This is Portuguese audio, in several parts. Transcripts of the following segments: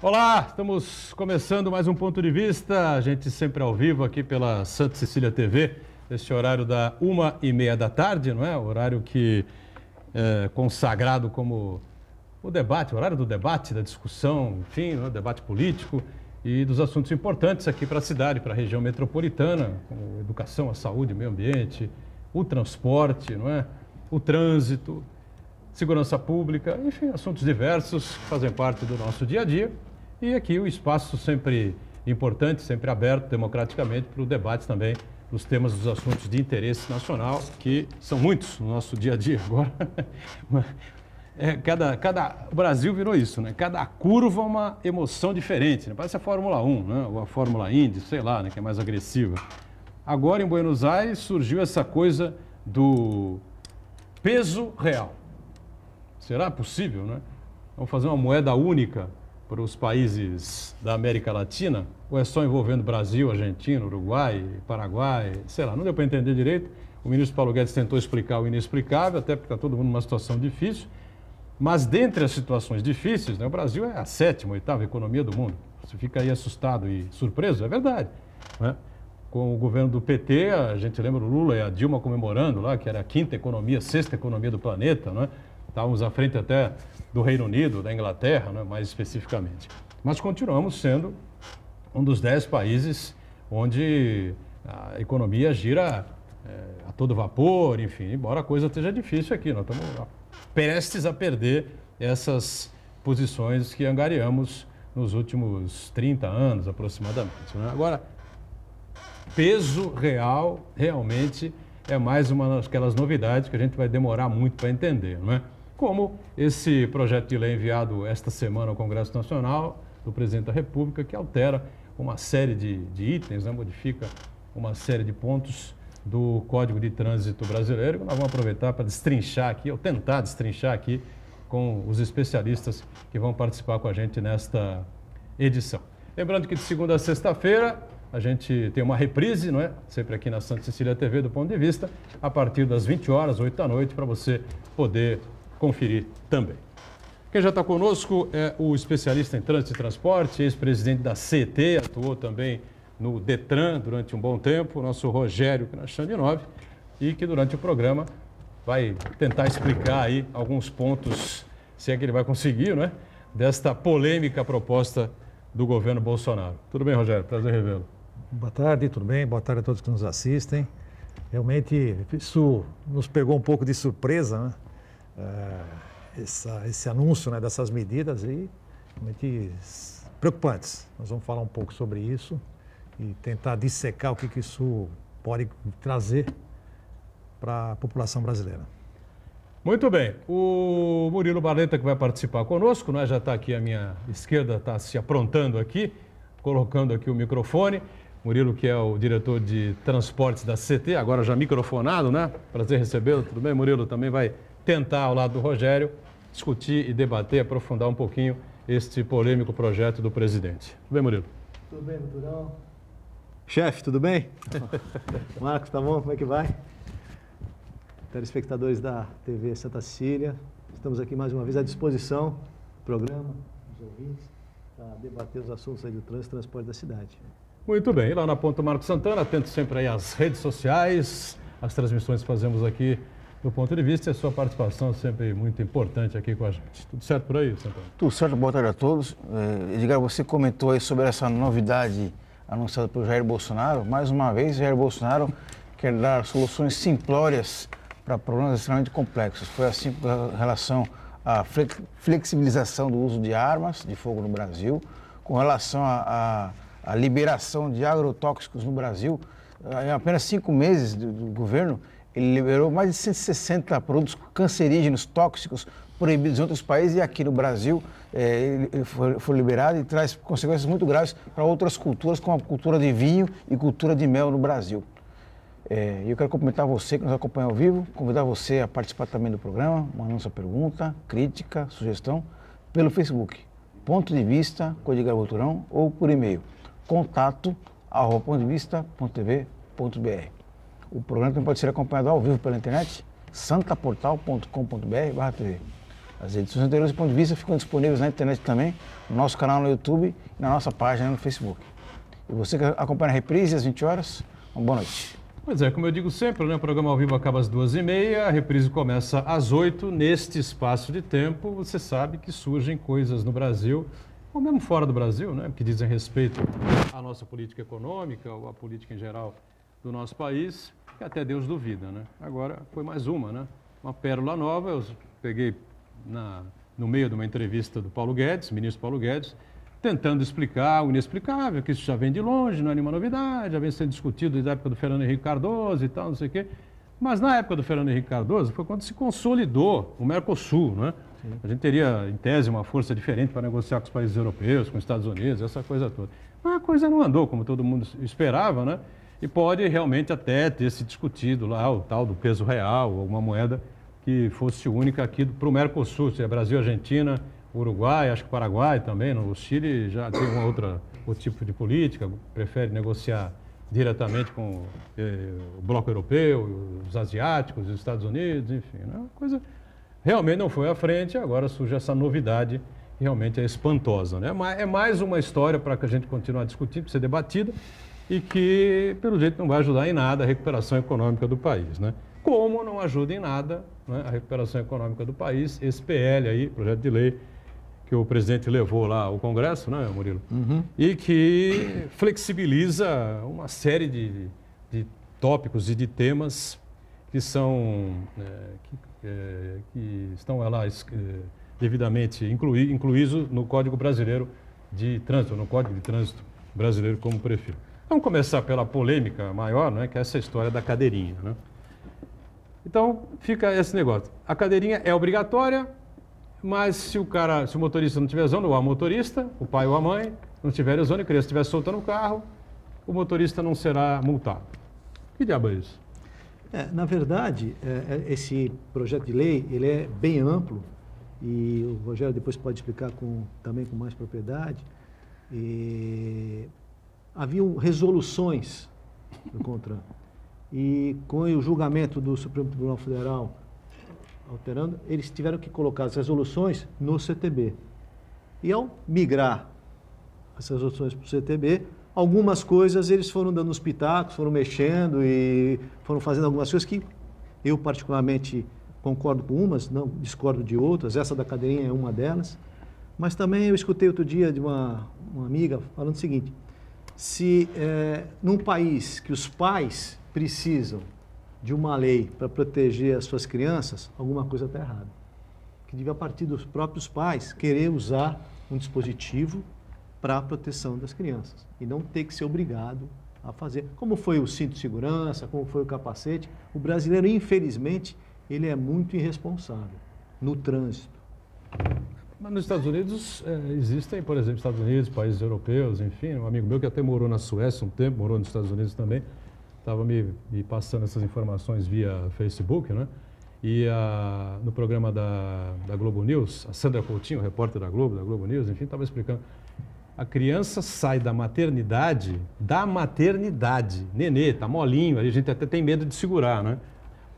Olá, estamos começando mais um Ponto de Vista, a gente sempre ao vivo aqui pela Santa Cecília TV, nesse horário da 1h30 da tarde, não é? O horário que é consagrado como o debate, o horário do debate, da discussão, enfim, né? Debate político e dos assuntos importantes aqui para a cidade, para a região metropolitana, como educação, a saúde, meio ambiente, o transporte, não é? O trânsito, segurança pública, enfim, assuntos diversos que fazem parte do nosso dia a dia. E aqui o espaço sempre importante, sempre aberto democraticamente para o debate também dos temas dos assuntos de interesse nacional, que são muitos no nosso dia a dia agora. O Brasil virou isso, né? Cada curva uma emoção diferente, né? Parece a Fórmula 1, né? Ou a Fórmula Indy, sei lá, né? Que é mais agressiva. Agora em Buenos Aires surgiu essa coisa do peso real. Será possível, né? Vamos fazer uma moeda única para os países da América Latina? Ou é só envolvendo Brasil, Argentina, Uruguai, Paraguai, sei lá, não deu para entender direito. O ministro Paulo Guedes tentou explicar o inexplicável, até porque está todo mundo numa situação difícil. Mas dentre as situações difíceis, né, o Brasil é a 7ª, 8ª economia do mundo. Você fica aí assustado e surpreso, é verdade, né? Com o governo do PT, a gente lembra o Lula e a Dilma comemorando lá, que era a 5ª economia, 6ª economia do planeta, né? Estávamos à frente até do Reino Unido, da Inglaterra, né, mais especificamente. Mas continuamos sendo um dos 10 países onde a economia gira a todo vapor, enfim, embora a coisa esteja difícil aqui. Nós estamos prestes a perder essas posições que angariamos nos últimos 30 anos, aproximadamente, né? Agora, peso real, realmente, é mais uma daquelas novidades que a gente vai demorar muito para entender, não é? Como esse projeto de lei enviado esta semana ao Congresso Nacional, do Presidente da República, que altera uma série de itens, né? Modifica uma série de pontos do Código de Trânsito Brasileiro, que nós vamos aproveitar para destrinchar aqui, ou tentar destrinchar aqui, com os especialistas que vão participar com a gente nesta edição. Lembrando que de segunda a sexta-feira, a gente tem uma reprise, não é? Sempre aqui na Santa Cecília TV, do Ponto de Vista, a partir das 20 horas, 8 da noite, para você poder conferir também. Quem já está conosco é o especialista em trânsito e transporte, ex-presidente da CET, atuou também no Detran durante um bom tempo, o nosso Rogério Knachandinov, e que durante o programa vai tentar explicar aí alguns pontos, se é que ele vai conseguir, não é? Desta polêmica proposta do governo Bolsonaro. Tudo bem, Rogério? Prazer revê-lo. Boa tarde, tudo bem? Boa tarde a todos que nos assistem. Realmente, isso nos pegou um pouco de surpresa, né? Esse anúncio, né, dessas medidas e realmente preocupantes. Nós vamos falar um pouco sobre isso e tentar dissecar o que isso pode trazer para a população brasileira. Muito bem. O Murilo Barleta, que vai participar conosco, né, já está aqui à minha esquerda, está se aprontando aqui, colocando aqui o microfone. Murilo, que é o diretor de transportes da CT, agora já microfonado, né? Prazer recebê-lo. Tudo bem, Murilo? Também vai tentar, ao lado do Rogério, discutir e debater, aprofundar um pouquinho este polêmico projeto do presidente. Tudo bem, Murilo? Tudo bem, Naturão? Chefe, tudo bem? Marcos, tá bom? Como é que vai? Telespectadores da TV Santa Cecília, estamos aqui mais uma vez à disposição do programa, dos ouvintes, para debater os assuntos aí do trânsito e transporte da cidade. Muito bem. E lá na Ponta Marcos Santana, atento sempre aí às redes sociais, as transmissões que fazemos aqui do Ponto de Vista, e a sua participação é sempre muito importante aqui com a gente. Tudo certo por aí, Santana? Tudo certo, boa tarde a todos. Edgar, você comentou aí sobre essa novidade anunciada por Jair Bolsonaro. Mais uma vez, Jair Bolsonaro quer dar soluções simplórias para problemas extremamente complexos. Foi assim com relação à flexibilização do uso de armas de fogo no Brasil, com relação à liberação de agrotóxicos no Brasil. Em apenas 5 meses do governo, ele liberou mais de 160 produtos cancerígenos, tóxicos, proibidos em outros países, e aqui no Brasil ele foi liberado e traz consequências muito graves para outras culturas, como a cultura de vinho e cultura de mel no Brasil. Eu quero cumprimentar você que nos acompanha ao vivo, convidar você a participar também do programa, mandando sua pergunta, crítica, sugestão, pelo Facebook, Ponto de Vista, com Edgar Boturão, ou por e-mail, contato@pontodevista.tv.br. O programa também pode ser acompanhado ao vivo pela internet, santaportal.com.br/tv. As edições anteriores do Ponto de Vista ficam disponíveis na internet também, no nosso canal no YouTube e na nossa página no Facebook. E você que acompanha a reprise às 20 horas, uma boa noite. Pois é, como eu digo sempre, né, o programa ao vivo acaba às 2h30, a reprise começa às 8h. Neste espaço de tempo, você sabe que surgem coisas no Brasil, ou mesmo fora do Brasil, né, que dizem respeito à nossa política econômica ou à política em geral do nosso país, que até Deus duvida, né? Agora foi mais uma, né? Uma pérola nova, eu peguei no meio de uma entrevista do Paulo Guedes, ministro Paulo Guedes, tentando explicar o inexplicável, que isso já vem de longe, não é nenhuma novidade, já vem sendo discutido desde a época do Fernando Henrique Cardoso e tal, não sei o quê. Mas na época do Fernando Henrique Cardoso foi quando se consolidou o Mercosul, né? Sim. A gente teria, em tese, uma força diferente para negociar com os países europeus, com os Estados Unidos, essa coisa toda. Mas a coisa não andou como todo mundo esperava, né? E pode realmente até ter se discutido lá o tal do peso real, ou uma moeda que fosse única aqui para o Mercosul, seja Brasil, Argentina, Uruguai, acho que Paraguai também. O Chile já tem outro tipo de política, prefere negociar diretamente com o bloco europeu, os asiáticos, os Estados Unidos, enfim. Né? A coisa realmente não foi à frente, agora surge essa novidade que realmente é espantosa. Né? É mais uma história para que a gente continue discutindo, para ser debatida, e que, pelo jeito, não vai ajudar em nada a recuperação econômica do país. Né? Como não ajuda em nada, né, a recuperação econômica do país, esse PL aí, projeto de lei, que o presidente levou lá ao Congresso, né, Murilo? Uhum. E que flexibiliza uma série de tópicos e de temas que são, que estão lá devidamente incluídos no Código Brasileiro de Trânsito, no Código de Trânsito Brasileiro, como prefiro. Vamos começar pela polêmica maior, né, que é essa história da cadeirinha. Né? Então, fica esse negócio. A cadeirinha é obrigatória, mas se o motorista não estiver usando, ou a motorista, o pai ou a mãe, não estiver usando e a criança estiver soltando o carro, o motorista não será multado. Que diabo é isso? Na verdade, esse projeto de lei, ele é bem amplo, e o Rogério depois pode explicar também com mais propriedade. Haviam resoluções do CONTRAN, e com o julgamento do Supremo Tribunal Federal alterando, eles tiveram que colocar as resoluções no CTB. E ao migrar as resoluções para o CTB, algumas coisas eles foram dando os pitacos, foram mexendo e foram fazendo algumas coisas que eu particularmente concordo com umas, não discordo de outras, essa da cadeirinha é uma delas. Mas também eu escutei outro dia de uma amiga falando o seguinte: se num país que os pais precisam de uma lei para proteger as suas crianças, alguma coisa está errada. Que devia partir dos próprios pais querer usar um dispositivo para a proteção das crianças e não ter que ser obrigado a fazer. Como foi o cinto de segurança, como foi o capacete, o brasileiro, infelizmente, ele é muito irresponsável no trânsito. Mas nos Estados Unidos existem, por exemplo, Estados Unidos, países europeus, enfim, um amigo meu que até morou na Suécia um tempo, morou nos Estados Unidos também, estava me passando essas informações via Facebook, né? E no programa da Globo News, a Sandra Coutinho, repórter da Globo News, enfim, estava explicando. A criança sai da maternidade, nenê, tá molinho, a gente até tem medo de segurar, né?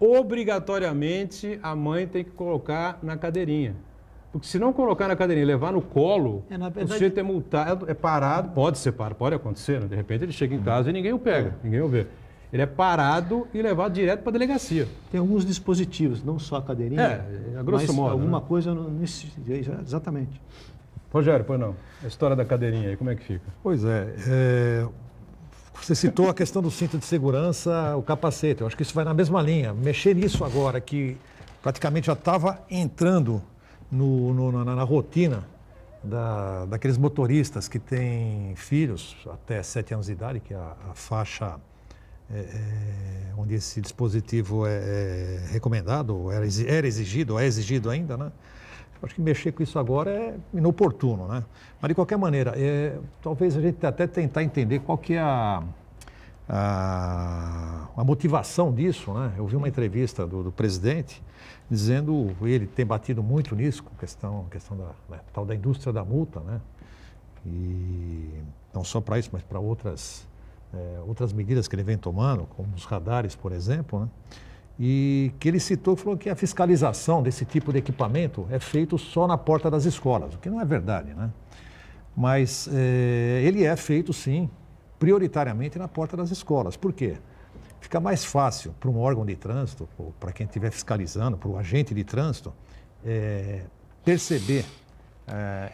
Obrigatoriamente a mãe tem que colocar na cadeirinha. Porque se não colocar na cadeirinha e levar no colo, na verdade, o sujeito é multado, é parado, pode acontecer, né? De repente ele chega em casa e ninguém o pega, ninguém o vê. Ele é parado e levado direto para a delegacia. Tem alguns dispositivos, não só a cadeirinha, a grosso mas modo, alguma né? coisa exatamente. Rogério, pois não. A história da cadeirinha aí, como é que fica? Pois você citou a questão do cinto de segurança, o capacete. Eu acho que isso vai na mesma linha. Mexer nisso agora, que praticamente já estava entrando na rotina daqueles motoristas que têm filhos até 7 anos de idade, que é a faixa onde esse dispositivo é recomendado, era exigido, ou é exigido ainda, né? Acho que mexer com isso agora é inoportuno, né? Mas, de qualquer maneira, talvez a gente até tentar entender qual que é a motivação disso, né? Eu vi uma entrevista do presidente dizendo, ele tem batido muito nisso, com questão tal da indústria da multa, né? E não só para isso, mas para outras medidas que ele vem tomando, como os radares, por exemplo, né? e que ele citou, falou que a fiscalização desse tipo de equipamento é feito só na porta das escolas, o que não é verdade, né? Mas ele é feito, sim, prioritariamente na porta das escolas. Por quê? Fica mais fácil para um órgão de trânsito, para quem estiver fiscalizando, para o agente de trânsito, perceber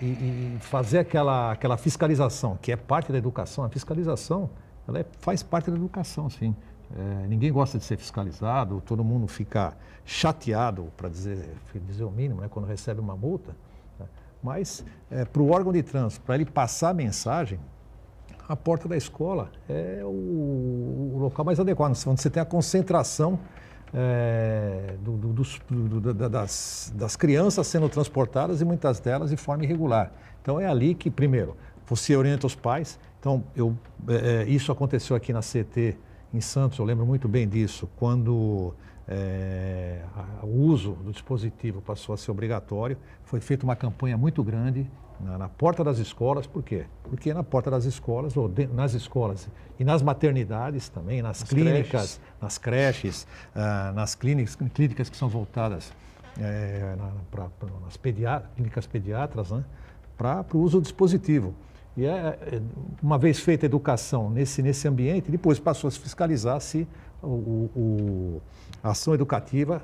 e fazer aquela fiscalização, que é parte da educação. A fiscalização, ela faz parte da educação, sim. Ninguém gosta de ser fiscalizado, todo mundo fica chateado, para dizer o mínimo, né, quando recebe uma multa. Né? Mas, para o órgão de trânsito, para ele passar a mensagem, a porta da escola é o local mais adequado, onde você tem a concentração das crianças sendo transportadas e muitas delas de forma irregular. Então é ali que, primeiro, você orienta os pais. Então, isso aconteceu aqui na CT em Santos, eu lembro muito bem disso, quando o uso do dispositivo passou a ser obrigatório. Foi feita uma campanha muito grande na porta das escolas. Por quê? Porque na porta das escolas, ou nas escolas e nas maternidades também, nas clínicas, nas creches, nas clínicas que são voltadas nas clínicas pediatras, né, para o uso do dispositivo. E uma vez feita a educação nesse ambiente, depois passou a se fiscalizar se a ação educativa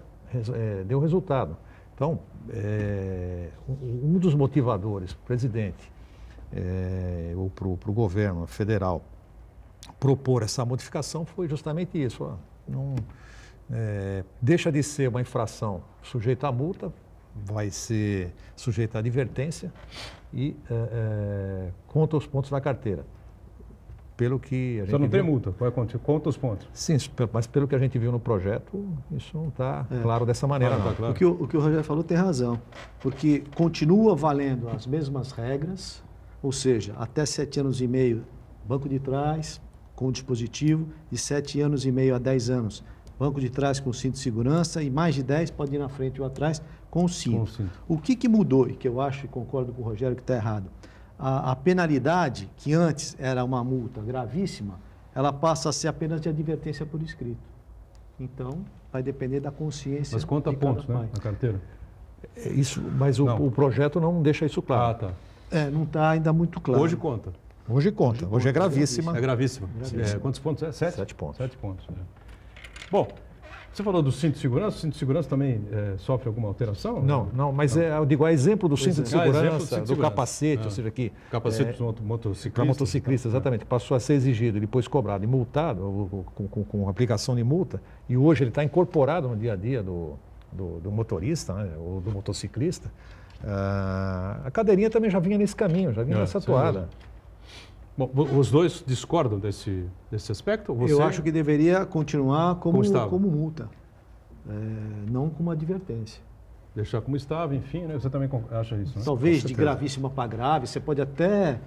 deu resultado. Então, um dos motivadores para o presidente ou para o governo federal propor essa modificação foi justamente isso. Deixa de ser uma infração sujeita à multa, vai ser sujeita à advertência e conta os pontos na carteira. Pelo que a gente Só não tem viu, multa, conta os pontos. Sim, mas pelo que a gente viu no projeto, isso não está claro dessa maneira. Não, não. tá claro. O que o Rogério falou tem razão, porque continua valendo as mesmas regras, ou seja, até 7 anos e meio, banco de trás com o dispositivo, de 7 anos e meio a 10 anos, banco de trás com cinto de segurança, e mais de 10 pode ir na frente ou atrás com o cinto. O que mudou, e que eu acho e concordo com o Rogério que está errado, a penalidade, que antes era uma multa gravíssima, ela passa a ser apenas de advertência por escrito. Então, vai depender da consciência. Mas conta de cada pontos, né, pai. na carteira? Mas o projeto não deixa isso claro. Ah, tá. Não está ainda muito claro. Hoje conta. Hoje conta. Hoje é gravíssima. É gravíssimo. Gravíssimo. Quantos pontos é? 7? 7 pontos. 7 pontos. Bom, você falou do cinto de segurança. O cinto de segurança também sofre alguma alteração? Não, mas eu digo, a exemplo do cinto de segurança, do segurança. capacete, ou seja, que Capacete para motociclistas. para motociclistas, exatamente, passou a ser exigido, depois cobrado e multado, com aplicação de multa, e hoje ele está incorporado no dia a dia do motorista, né, ou do motociclista. A cadeirinha também já vinha nesse caminho, já vinha nessa toada. Bom, os dois discordam desse aspecto? Você... Eu acho que deveria continuar como multa, não como advertência. Deixar como estava, enfim, né? Você também acha isso, né? Talvez de gravíssima para grave, você pode até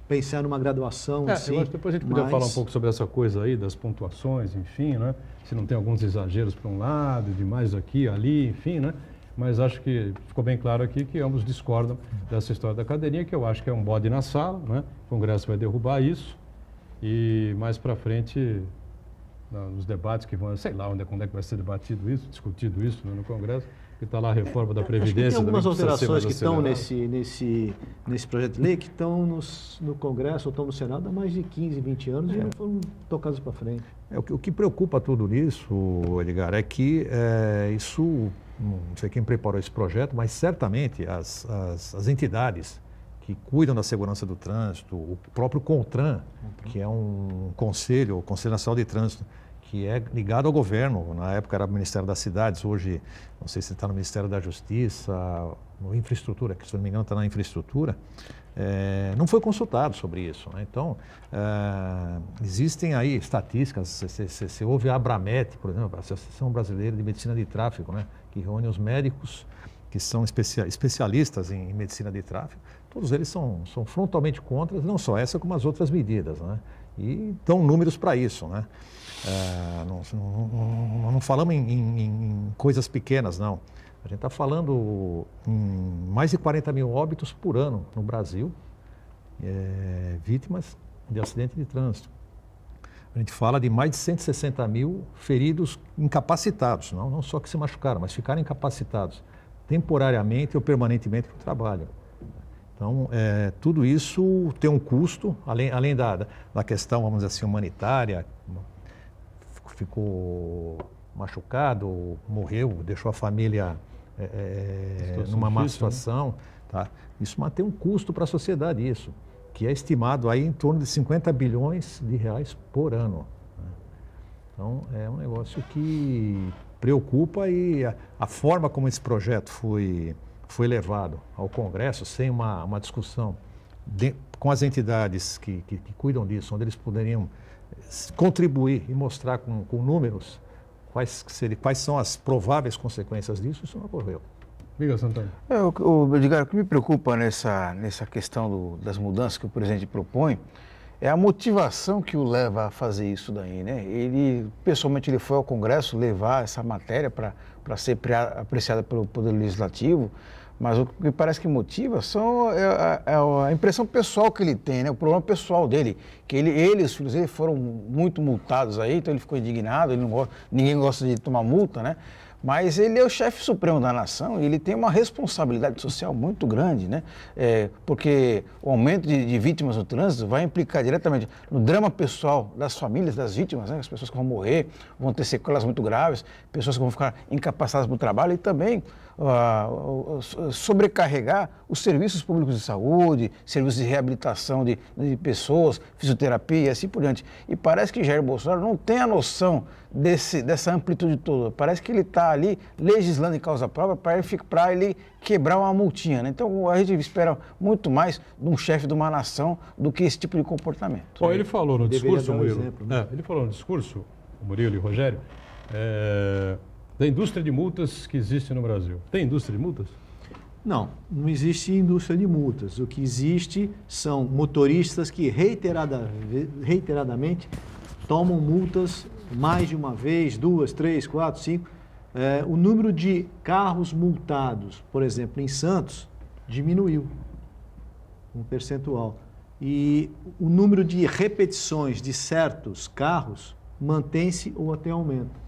pensar numa graduação. Eu acho que depois a gente podia falar um pouco sobre essa coisa aí, das pontuações, enfim, né? Se não tem alguns exageros para um lado, demais aqui, ali, enfim, né? Mas acho que ficou bem claro aqui que ambos discordam dessa história da cadeirinha, que eu acho que é um bode na sala, né? O Congresso vai derrubar isso e mais para frente, nos debates que vão, sei lá quando é que vai ser debatido isso, discutido isso, né, no Congresso, que está lá a reforma da Previdência. Tem algumas alterações que estão nesse nesse projeto de lei que estão no Congresso ou estão no Senado há mais de 15, 20 anos e não foram tocados para frente. O que preocupa tudo nisso, Edgar, é que isso, não sei quem preparou esse projeto, mas certamente as entidades que cuidam da segurança do trânsito, o próprio CONTRAN, que é o Conselho Nacional de Trânsito, que é ligado ao governo, na época era o Ministério das Cidades, hoje não sei se está no Ministério da Justiça, no Infraestrutura, que se não me engano está na Infraestrutura, não foi consultado sobre isso, né? Então, existem aí estatísticas, você ouve a Abramet, por exemplo, a Associação Brasileira de Medicina de Tráfego, né? Que reúne os médicos que são especialistas em medicina de tráfego, todos eles são frontalmente contra, não só essa, como as outras medidas, né? E dão números para isso, né? Não falamos em coisas pequenas, não. A gente está falando em mais de 40 mil óbitos por ano no Brasil, vítimas de acidente de trânsito. a gente fala de mais de 160 mil feridos incapacitados, não só que se machucaram, mas ficaram incapacitados temporariamente ou permanentemente para o trabalho. Então, tudo isso tem um custo, além da questão, vamos dizer assim, humanitária, ficou machucado, morreu, deixou a família numa má situação. Tá? Isso mantém um custo para a sociedade, isso, que é estimado aí em torno de 50 bilhões de reais por ano. Né? Então, é um negócio que preocupa e a forma como esse projeto foi levado ao Congresso, sem uma discussão com as entidades que cuidam disso, onde eles poderiam contribuir e mostrar com números quais são as prováveis consequências disso, isso não ocorreu. Diga, Santana. Edgar, o que me preocupa nessa questão das mudanças que o presidente propõe é a motivação que o leva a fazer isso daí, né? Pessoalmente, ele foi ao Congresso levar essa matéria para ser apreciada pelo Poder Legislativo, mas o que parece que motiva é a impressão pessoal que ele tem, né? O problema pessoal dele, que ele e os filhos dele foram muito multados aí, então ele ficou indignado, ninguém gosta de tomar multa, né? Mas ele é o chefe supremo da nação e ele tem uma responsabilidade social muito grande, né? Porque o aumento de vítimas no trânsito vai implicar diretamente no drama pessoal das famílias das vítimas, né? As pessoas que vão morrer, vão ter sequelas muito graves, pessoas que vão ficar incapacitadas para o trabalho e também sobrecarregar os serviços públicos de saúde, serviços de reabilitação de pessoas, fisioterapia e assim por diante. E parece que Jair Bolsonaro não tem a noção dessa amplitude toda. Parece que ele está ali legislando em causa própria para ele quebrar uma multinha, né? Então a gente espera muito mais de um chefe de uma nação do que esse tipo de comportamento. Bom, ele falou no discurso, Murilo, exemplo, né? ele falou no discurso, o Murilo e o Rogério, da indústria de multas que existe no Brasil. Tem indústria de multas? Não existe indústria de multas. O que existe são motoristas que reiteradamente tomam multas mais de uma vez, 2, 3, 4, 5. O número de carros multados, por exemplo, em Santos, diminuiu um percentual. E o número de repetições de certos carros mantém-se ou até aumenta.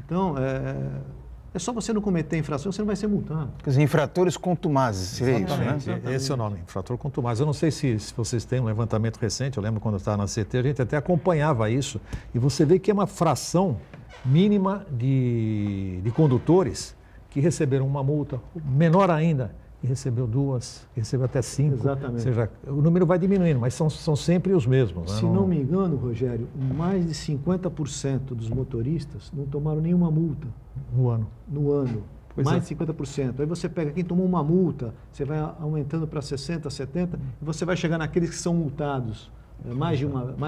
Então, é só você não cometer infração, você não vai ser multado. Quer dizer, infratores contumazes, seria isso, né? Exatamente. Esse é o nome, infrator contumaz. Eu não sei se vocês têm um levantamento recente, eu lembro quando eu estava na CT, a gente até acompanhava isso, e você vê que é uma fração mínima de condutores que receberam uma multa, menor ainda, que recebeu 2, que recebeu até 5. Exatamente. Ou seja, o número vai diminuindo, mas são sempre os mesmos. Né? Se não me engano, Rogério, mais de 50% dos motoristas não tomaram nenhuma multa no ano. Mais de 50%. Aí você pega quem tomou uma multa, você vai aumentando para 60%, 70%, e você vai chegar naqueles que são multados mais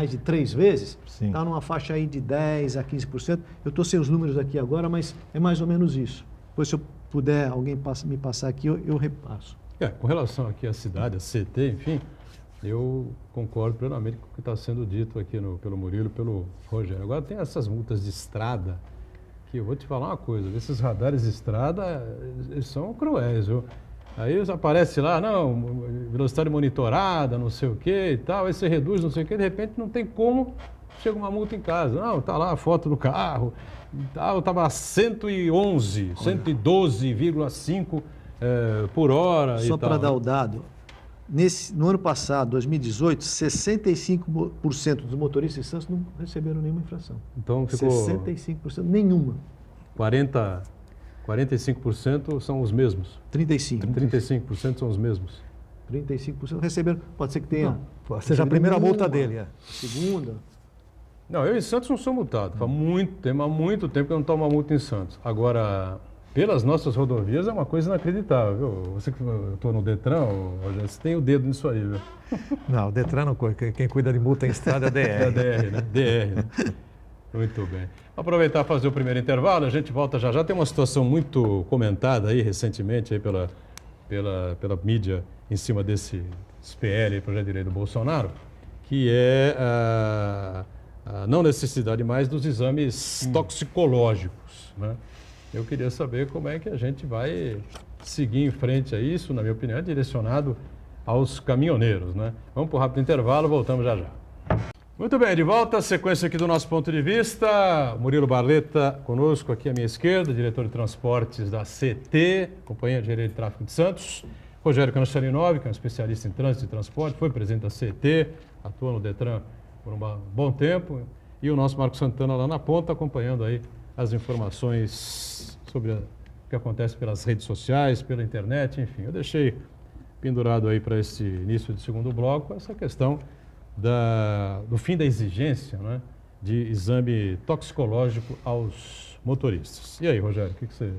de 3 vezes, está numa faixa aí de 10% a 15%. Eu estou sem os números aqui agora, mas é mais ou menos isso. Depois, se eu puder, alguém me passar aqui, eu repasso. Com relação aqui à cidade, a CT, enfim, eu concordo plenamente com o que está sendo dito aqui pelo Murilo e pelo Rogério. Agora tem essas multas de estrada, que eu vou te falar uma coisa, esses radares de estrada, eles são cruéis, viu? Aí aparece lá, não, velocidade monitorada, não sei o que e tal, aí você reduz, não sei o que, de repente não tem como, chega uma multa em casa. Não, tá lá a foto do carro, eu estava a 112,5 por hora e tal. Só para dar o dado, no ano passado, 2018, 65% dos motoristas de Santos não receberam nenhuma infração. Então ficou... 65%, nenhuma. 45% são os mesmos. 35% são os mesmos. 35% receberam. Pode ser que tenha. Seja a primeira multa dele. Segunda. Não, eu em Santos não sou multado. Há muito tempo que eu não tomo uma multa em Santos. Agora, pelas nossas rodovias é uma coisa inacreditável, viu? Você que eu estou no Detran, Rogério, você tem o dedo nisso aí, viu? Não, o Detran não, quem cuida de multa em estrada é a DR. É a DR, né? DR, né? Muito bem. Aproveitar e fazer o primeiro intervalo, a gente volta já. Já tem uma situação muito comentada aí recentemente aí pela mídia em cima desse PL, projeto de lei do Bolsonaro, que é a não necessidade mais dos exames toxicológicos, né? Eu queria saber como é que a gente vai seguir em frente a isso, na minha opinião, é direcionado aos caminhoneiros, né? Vamos para o rápido intervalo, voltamos já já. Muito bem, de volta à sequência aqui do nosso ponto de vista. Murilo Barleta conosco aqui à minha esquerda, diretor de transportes da CT, Companhia de Engenharia de Tráfego de Santos. Rogério Cancharinov, que é um especialista em trânsito e transporte, foi presidente da CT, atua no Detran por um bom tempo. E o nosso Marco Santana lá na ponta, acompanhando aí as informações sobre o que acontece pelas redes sociais, pela internet, enfim. Eu deixei pendurado aí para esse início de segundo bloco essa questão do fim da exigência, né, de exame toxicológico aos motoristas. E aí, Rogério, o que você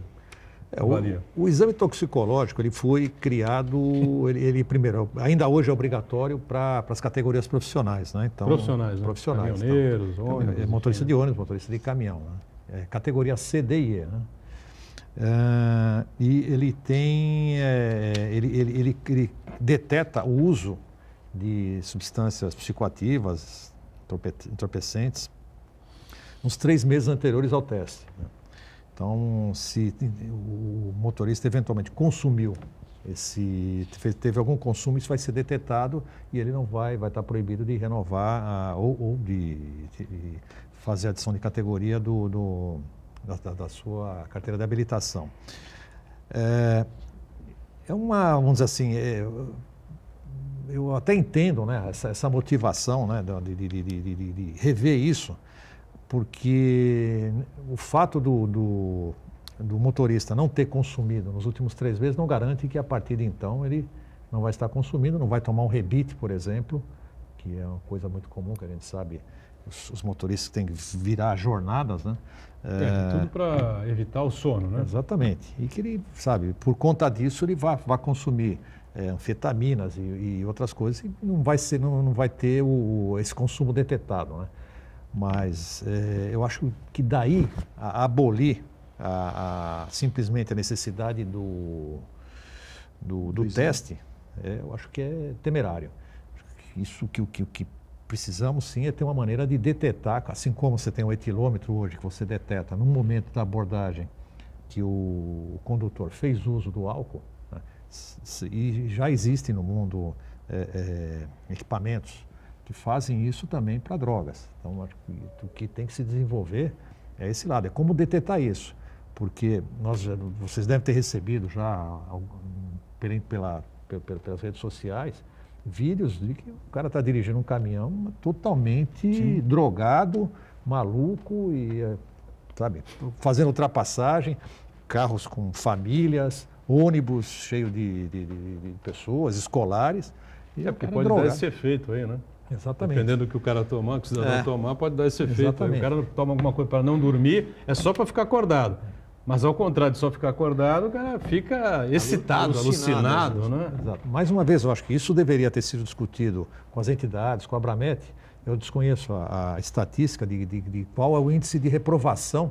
avalia? O exame toxicológico ele foi criado, ele primeiro, ainda hoje é obrigatório para as categorias profissionais, né? Então, Profissionais, né? Profissionais. Caminhoneiros, então, ônibus. motorista de ônibus, motorista de caminhão, né? Categoria C, D e E, né? E ele tem, ele deteta o uso de substâncias psicoativas, entorpecentes, nos 3 meses anteriores ao teste, né? Então, se o motorista eventualmente consumiu teve algum consumo, isso vai ser detetado e ele não vai estar proibido de renovar ou de fazer a adição de categoria da sua carteira de habilitação. Vamos dizer assim, eu até entendo, né, essa motivação, né, de rever isso, porque o fato do motorista não ter consumido nos últimos 3 meses não garante que a partir de então ele não vai estar consumindo, não vai tomar um rebite, por exemplo, que é uma coisa muito comum que a gente sabe, os motoristas têm que virar jornadas, né? Tudo para evitar o sono, né? Exatamente. E que ele, sabe, por conta disso ele vai consumir anfetaminas e outras coisas e não vai ter esse consumo detetado, né? Mas eu acho que daí a abolir simplesmente a necessidade do teste, eu acho que é temerário. Isso que o que precisamos sim é ter uma maneira de detetar, assim como você tem o etilômetro hoje, que você deteta no momento da abordagem que o condutor fez uso do álcool, né? E já existe no mundo equipamentos que fazem isso também para drogas. Então, acho que o que tem que se desenvolver é esse lado, é como detetar isso. Porque vocês devem ter recebido já pelas redes sociais vídeos de que o cara está dirigindo um caminhão totalmente drogado, maluco e, sabe, fazendo ultrapassagem, carros com famílias, ônibus cheio de pessoas, escolares. E porque pode dar esse efeito aí, né? Exatamente. Dependendo do que o cara tomar, que o cidadão tomar, pode dar esse efeito. Exatamente. Aí o cara toma alguma coisa para não dormir, é só para ficar acordado. Mas ao contrário de só ficar acordado, o cara fica excitado, alucinado, né? Exato. Mais uma vez, eu acho que isso deveria ter sido discutido com as entidades, com a Abramet. Eu desconheço a estatística de qual é o índice de reprovação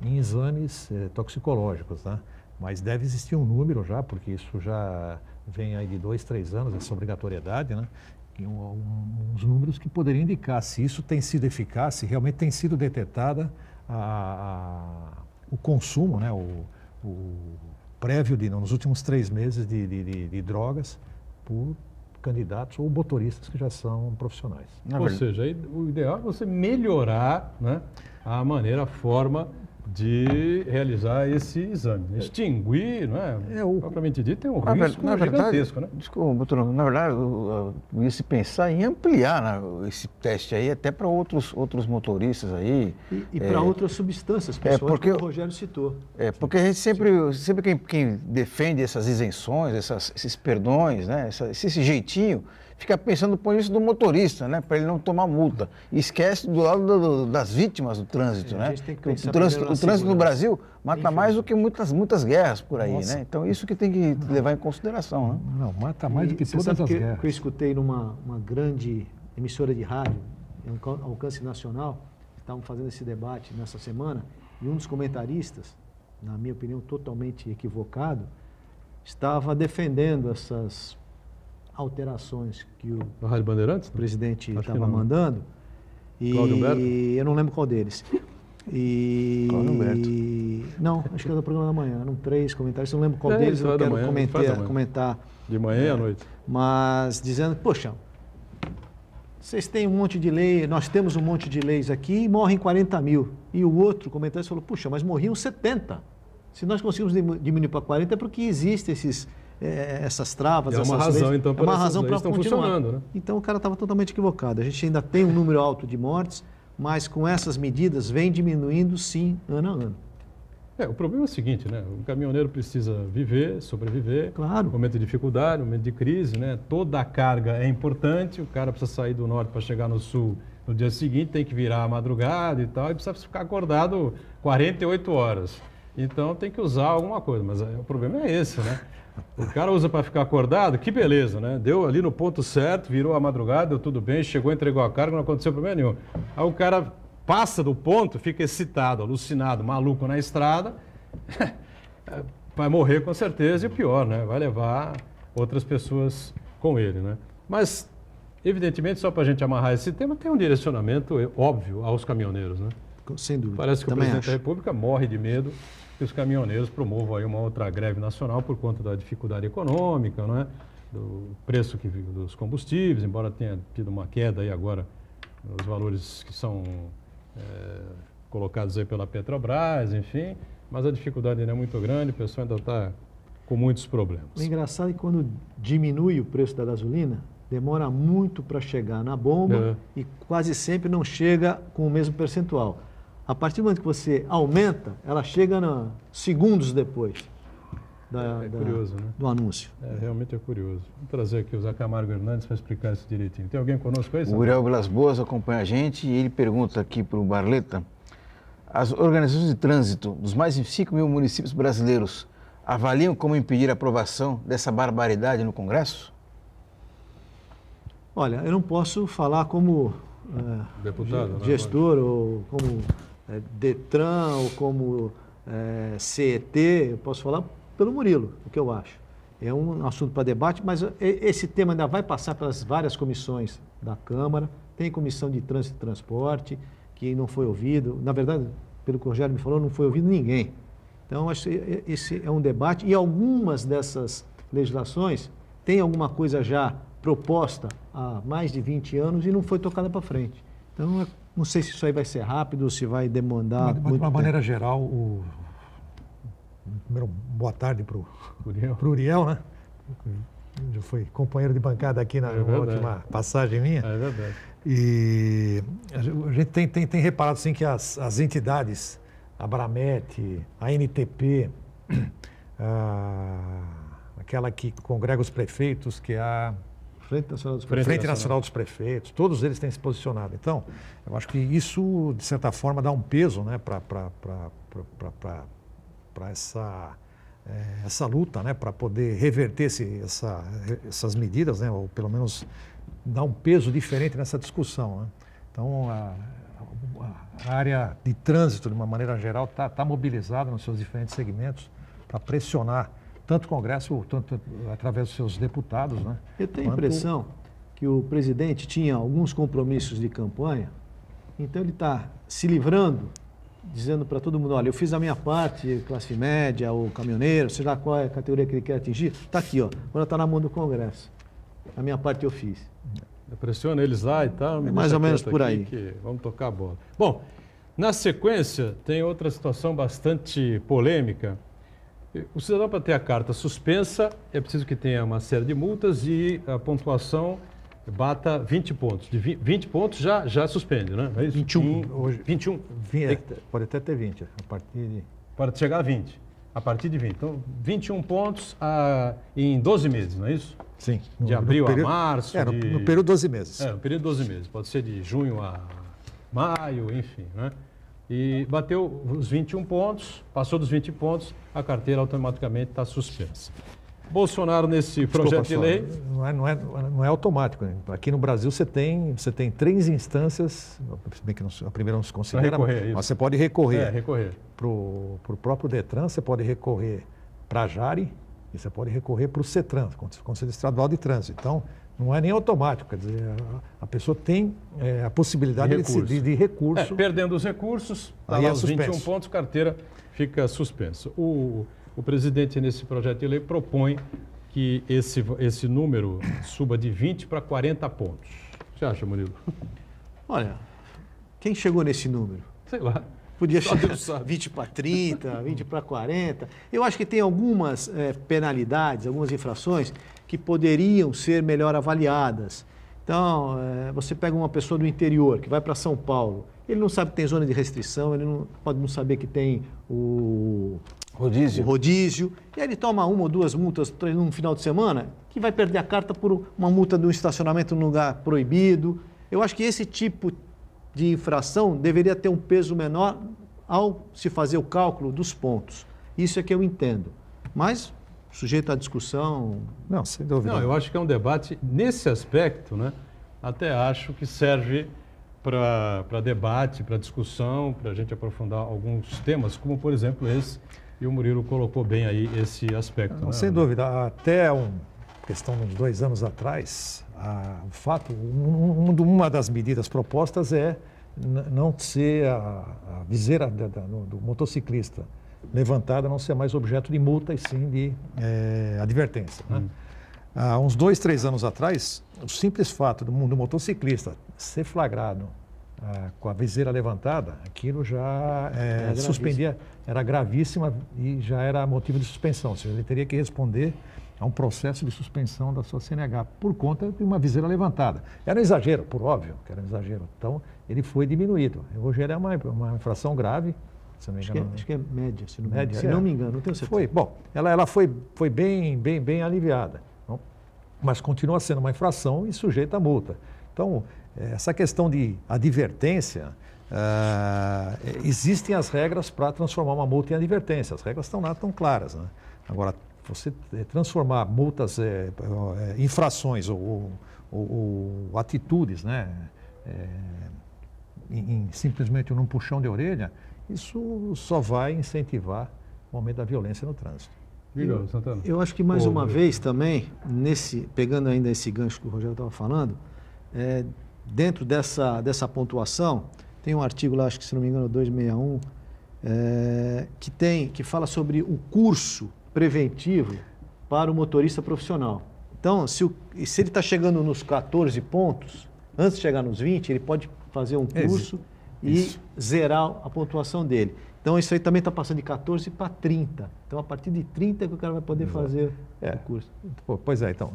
em exames toxicológicos, né? Mas deve existir um número já, porque isso já vem aí de 2, 3 anos, essa obrigatoriedade, né? Uns números que poderiam indicar se isso tem sido eficaz, se realmente tem sido detetada o consumo, né, o prévio nos últimos 3 meses de drogas por candidatos ou motoristas que já são profissionais. Ou seja, o ideal é você melhorar, né, a forma de realizar esse exame. Extinguir, não é? Propriamente dito, tem um risco gigantesco, né? Desculpa, doutor, na verdade, ia se pensar em ampliar, né, esse teste aí até para outros motoristas aí. E para outras substâncias, pessoal, que o Rogério citou. Porque a gente sempre quem defende essas isenções, esses perdões, né, esse jeitinho, fica pensando no ponto de vista do motorista, né, para ele não tomar multa. E esquece do lado das vítimas do trânsito, né? O trânsito no Brasil mata mais do que muitas guerras por aí, né? Então isso que tem que levar em consideração, né? Não, mata mais do que todas as guerras. Que eu escutei numa grande emissora de rádio, alcance nacional, que estavam fazendo esse debate nessa semana, e um dos comentaristas, na minha opinião totalmente equivocado, estava defendendo essas alterações que o Rádio Bandeirantes? presidente estava mandando. Cláudio Humberto? Eu não lembro qual deles. Cláudio Humberto. Não, acho que era do programa da manhã. Eram 3 comentários, eu não lembro qual deles, eu quero comentar. De manhã e à noite. Mas dizendo, poxa, vocês têm um monte de lei, nós temos um monte de leis aqui e morrem 40 mil. E o outro comentarista falou, puxa, mas morriam 70. Se nós conseguimos diminuir para 40 é porque existem essas travas, é uma essas razão, leis. então, é uma razão para estão continuar. funcionando, né? Então o cara estava totalmente equivocado. A gente ainda tem um número alto de mortes, mas com essas medidas vem diminuindo sim, ano a ano. O problema é o seguinte, né? O caminhoneiro precisa viver, sobreviver. Claro. Momento de dificuldade, momento de crise, né? Toda a carga é importante. O cara precisa sair do norte para chegar no sul no dia seguinte, tem que virar a madrugada e tal, e precisa ficar acordado 48 horas. Então tem que usar alguma coisa, mas o problema é esse, né? O cara usa para ficar acordado, que beleza, né? Deu ali no ponto certo, virou a madrugada, deu tudo bem, chegou, entregou a carga, não aconteceu problema nenhum. Aí o cara passa do ponto, fica excitado, alucinado, maluco na estrada, vai morrer com certeza e o pior, né? Vai levar outras pessoas com ele, né? Mas, evidentemente, só para a gente amarrar esse tema, tem um direcionamento óbvio aos caminhoneiros, né? Sem dúvida. Parece que Também o presidente acho. da República morre de medo que os caminhoneiros promovam aí uma outra greve nacional por conta da dificuldade econômica, não é? Do preço dos combustíveis, embora tenha tido uma queda aí agora nos valores que são colocados aí pela Petrobras, enfim, mas a dificuldade ainda é muito grande, o pessoal ainda está com muitos problemas. O engraçado é que quando diminui o preço da gasolina, demora muito para chegar na bomba e quase sempre não chega com o mesmo percentual. A partir do momento que você aumenta, ela chega segundos depois curioso, né? do anúncio. Realmente é curioso. Vamos trazer aqui o Zé Camargo Hernandes para explicar isso direitinho. Tem alguém conosco aí? O Uriel Vilas Boas acompanha a gente e ele pergunta aqui para o Barleta, as organizações de trânsito dos mais de 5 mil municípios brasileiros avaliam como impedir a aprovação dessa barbaridade no Congresso? Olha, eu não posso falar como deputado, gestor ou como Detran ou como CET, eu posso falar pelo Murilo, o que eu acho. É um assunto para debate, mas esse tema ainda vai passar pelas várias comissões da Câmara, tem comissão de trânsito e transporte, que não foi ouvido, na verdade, pelo que o Rogério me falou, não foi ouvido ninguém. Então, acho que esse é um debate e algumas dessas legislações têm alguma coisa já proposta há mais de 20 anos e não foi tocada para frente. Então, não sei se isso aí vai ser rápido ou se vai demandar muito tempo. De uma maneira geral, primeiro, boa tarde para o Uriel, né? Já foi companheiro de bancada aqui na última passagem minha. É verdade. E a gente tem reparado assim, que as entidades, a Abramet, a NTP, aquela que congrega os prefeitos, que é a Frente Nacional dos Prefeitos, todos eles têm se posicionado. Então, eu acho que isso, de certa forma, dá um peso, né, para essa luta, né, para poder reverter essas medidas, né, ou pelo menos dar um peso diferente nessa discussão, né? Então, a área de trânsito, de uma maneira geral, está mobilizada nos seus diferentes segmentos para pressionar tanto o Congresso, tanto através dos seus deputados, né? Eu tenho a impressão que o presidente tinha alguns compromissos de campanha, então ele está se livrando, dizendo para todo mundo, olha, eu fiz a minha parte, classe média, ou caminhoneiro, sei lá qual é a categoria que ele quer atingir, está aqui, ó, agora está na mão do Congresso. A minha parte eu fiz. Pressiona eles lá e tal. Mais ou menos por aí. Vamos tocar a bola. Bom, na sequência, tem outra situação bastante polêmica. O cidadão, para ter a carta suspensa, é preciso que tenha uma série de multas e a pontuação bata 20 pontos. De 20 pontos já suspende, né? É isso? 21. Hoje, 21. Pode até ter 20, a partir de... Pode chegar a 20. A partir de 20. Então, 21 pontos em 12 meses, não é isso? Sim. De abril a março. No período 12 meses. No período 12 meses. Pode ser de junho a maio, enfim, né? E bateu os 21 pontos, passou dos 20 pontos, a carteira automaticamente está suspensa. Bolsonaro, nesse projeto de lei... Não é automático, né? Aqui no Brasil você tem 3 instâncias, se bem que a primeira não se considera, mas você pode recorrer. Recorrer. Para o próprio Detran, você pode recorrer para a Jari e você pode recorrer para o CETRAN, Conselho Estadual de Trânsito. Então, não é nem automático, quer dizer, a pessoa tem a possibilidade de recurso. Perdendo os recursos, está lá os 21 pontos, carteira fica suspensa. O presidente, nesse projeto de lei, propõe que esse número suba de 20 para 40 pontos. você acha, Murilo? Olha, quem chegou nesse número? Sei lá. Podia Só chegar Deus sabe. 20 para 30, 20 para 40. Eu acho que tem algumas penalidades, algumas infrações que poderiam ser melhor avaliadas. Então, você pega uma pessoa do interior que vai para São Paulo, ele não sabe que tem zona de restrição, ele pode não saber que tem o rodízio, e aí ele toma uma ou duas multas num final de semana, que vai perder a carta por uma multa do estacionamento num lugar proibido. Eu acho que esse tipo de infração deveria ter um peso menor ao se fazer o cálculo dos pontos. Isso é que eu entendo. Mas, sujeito à discussão... Não, sem dúvida. Não, eu acho que é um debate, nesse aspecto, né? Até acho que serve para debate, para discussão, para a gente aprofundar alguns temas, como, por exemplo, esse. E o Murilo colocou bem aí esse aspecto. Não, né? sem dúvida. Até questão de uns 2 anos atrás, o fato, uma das medidas propostas é não ser a viseira do motociclista levantada, não ser mais objeto de multa e sim de advertência. Né? Há uns 2, 3 anos atrás, o simples fato do motociclista ser flagrado com a viseira levantada, aquilo já suspendia, era gravíssima e já era motivo de suspensão. Ou seja, ele teria que responder a um processo de suspensão da sua CNH por conta de uma viseira levantada. Era um exagero, por óbvio que era um exagero. Então, ele foi diminuído. Hoje ele é uma infração grave, se não me engano. Acho que é média, se não me Média, engano. Se não me engano, não tenho certeza. Foi, bom, ela foi bem aliviada, não? Mas continua sendo uma infração e sujeita a multa. Então, essa questão de advertência, existem as regras para transformar uma multa em advertência. As regras estão lá, estão claras. Né? Agora, você transformar multas, infrações ou atitudes, né, em simplesmente num puxão de orelha, isso só vai incentivar o aumento da violência no trânsito. Diga, Santana. Eu acho que mais uma vez também, pegando ainda esse gancho que o Rogério estava falando, dentro dessa pontuação, tem um artigo lá, acho que se não me engano, 261, que fala sobre o curso preventivo para o motorista profissional. Então, se ele está chegando nos 14 pontos, antes de chegar nos 20, ele pode fazer um curso e zerar a pontuação dele. Então, isso aí também está passando de 14 para 30. Então, a partir de 30 é que o cara vai poder fazer o curso. Pois é, então,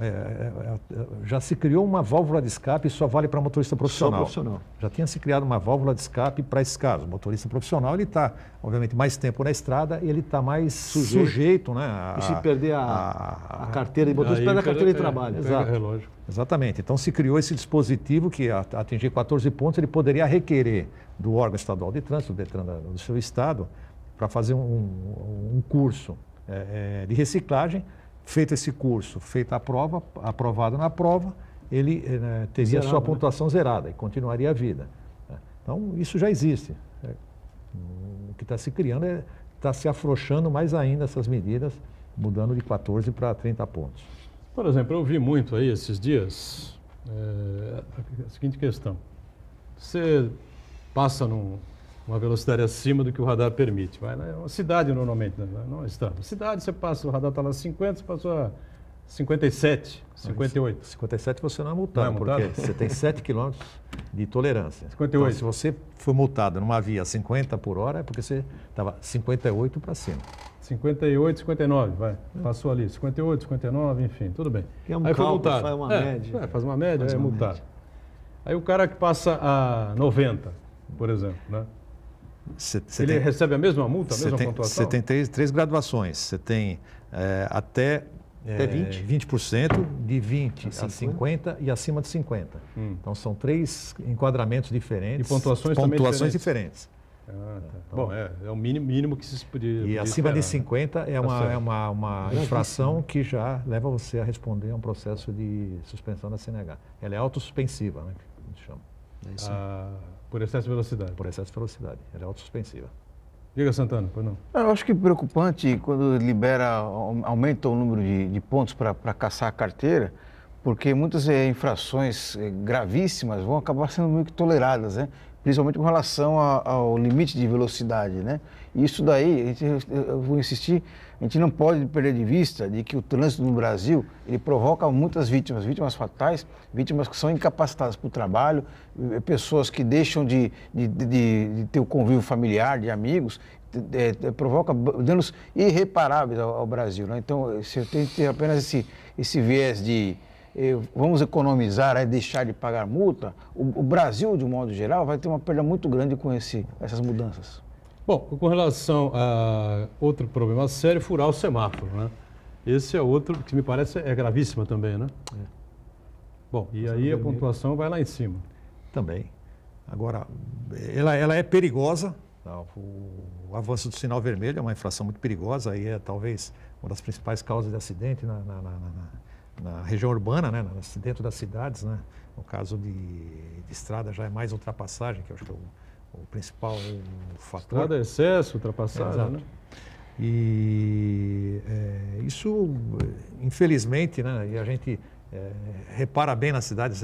já se criou uma válvula de escape e só vale para motorista profissional. Só profissional. Já tinha se criado uma válvula de escape para esse caso. O motorista profissional, ele está, obviamente, mais tempo na estrada e ele está mais sujeito, né? E se perder a carteira de motorista, perde a carteira de trabalho. Exato. Relógio. Exatamente. Então, se criou esse dispositivo que, atingir 14 pontos, ele poderia requerer do órgão estadual de trânsito, do DETRAN do seu estado, para fazer um curso de reciclagem. Feito esse curso, feita a prova, aprovado na prova, ele teria Zerado, sua pontuação zerada e continuaria a vida. Então, isso já existe. O que está se criando está se afrouxando mais ainda essas medidas, mudando de 14 para 30 pontos. Por exemplo, eu vi muito aí esses dias a seguinte questão. Você passa numa velocidade acima do que o radar permite. Vai, né? Uma cidade normalmente, né? Não é estado. Cidade, você passa, o radar está lá 50, você passou a 57, 58. 57 você não é multado, Não é multado? porque você tem 7 km de tolerância. 58. Então, se você for multado numa via 50 por hora, é porque você estava 58 para cima. 58, 59, vai. Passou ali, 58, 59, enfim, tudo bem. É um aí foi cálculo, multado. faz uma média. Faz uma média, Faz é uma multado. média. Aí o cara que passa a 90, por exemplo, né? Ele recebe a mesma multa, a mesma pontuação? Você tem três graduações. Você tem até 20%, de 20 a 50 e acima de 50. Então, são 3 enquadramentos diferentes. E pontuações também diferentes. Ah, tá. Bom, é o mínimo que se podia E acima de esperar, 50 né? é uma infração que já leva você a responder a um processo de suspensão da CNH. Ela é autossuspensiva, né? Que a gente chama. Por excesso de velocidade. Por excesso de velocidade. Ela é autossuspensiva. Diga, Santana, pois não. Eu acho que preocupante quando aumenta o número de pontos para caçar a carteira, porque muitas infrações gravíssimas vão acabar sendo meio que toleradas, né? Principalmente com relação ao limite de velocidade, né? E isso daí, eu vou insistir, a gente não pode perder de vista de que o trânsito no Brasil, ele provoca muitas vítimas, vítimas fatais, vítimas que são incapacitadas para o trabalho, pessoas que deixam de ter o convívio familiar, de amigos, provoca danos irreparáveis ao Brasil, né? Então, se eu tenho que ter apenas esse viés de vamos economizar, deixar de pagar multa, o Brasil, de um modo geral, vai ter uma perda muito grande com essas mudanças. Bom, com relação a outro problema sério, furar o semáforo, né? Esse é outro que me parece é gravíssimo também, né? Bom, e aí a pontuação vai lá em cima. Também. Agora, ela é perigosa. O avanço do sinal vermelho é uma infração muito perigosa, aí é talvez uma das principais causas de acidente na região urbana, né? Dentro das cidades, né? No caso de estrada já é mais ultrapassagem, que eu acho que é o principal fator. Estrada é excesso, ultrapassagem, né? E isso, infelizmente, né? E a gente repara bem nas cidades,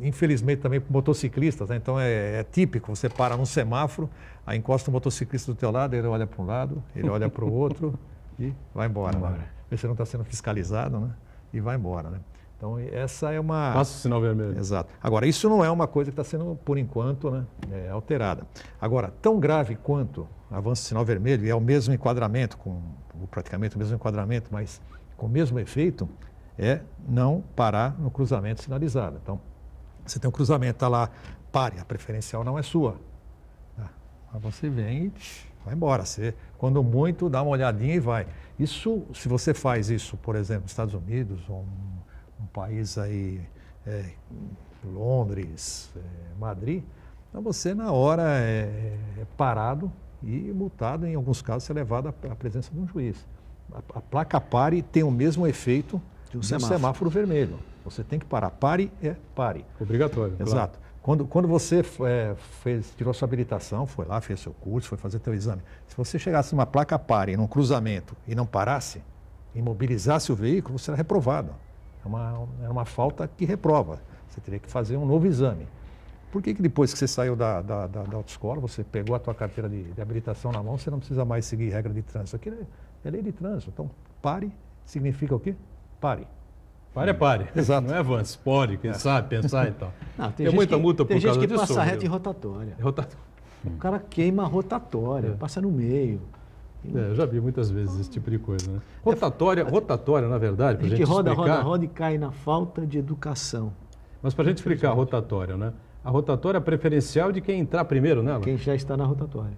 infelizmente também para motociclistas, né? Então é típico, você para num semáforo, aí encosta o motociclista do teu lado, ele olha para um lado, ele olha para o outro e vai embora. Né? Você não está sendo fiscalizado, né? E vai embora, né? Então essa é uma... Passa o sinal vermelho. Exato. Agora, isso não é uma coisa que está sendo, por enquanto, né, alterada. Agora, tão grave quanto avanço do sinal vermelho, e é o mesmo enquadramento, praticamente o mesmo enquadramento, mas com o mesmo efeito, é não parar no cruzamento sinalizado. Então, você tem um cruzamento, está lá, pare, a preferencial não é sua. Aí você vem e vai embora. Você, quando muito, dá uma olhadinha e vai. Isso, se você faz isso, por exemplo, nos Estados Unidos, ou um país aí, Londres, Madrid, então você na hora é parado e multado, em alguns casos, ser levado à presença de um juiz. A placa pare tem o mesmo efeito de um semáforo vermelho. Você tem que parar. Pare é pare. Obrigatório. Exato. Claro. Quando você tirou sua habilitação, foi lá, fez seu curso, foi fazer seu exame. Se você chegasse numa placa pare, num cruzamento e não parasse, imobilizasse o veículo, você era reprovado. É uma falta que reprova. Você teria que fazer um novo exame. Por que depois que você saiu da autoescola, você pegou a tua carteira de habilitação na mão, você não precisa mais seguir regra de trânsito? Aqui é lei de trânsito. Então, pare significa o quê? Pare. Pare é pare. Exato. Não é avance, pode, quem sabe, pensar e tal. Não, tem muita multa por causa disso. Tem gente que passa reto em rotatória. O cara queima a rotatória, passa no meio. Eu já vi muitas vezes esse tipo de coisa, né? Rotatória, na verdade, para a gente roda, explicar... roda e cai na falta de educação. Mas para a gente explicar a rotatória, né? A rotatória é preferencial de quem entrar primeiro nela. Quem já está na rotatória.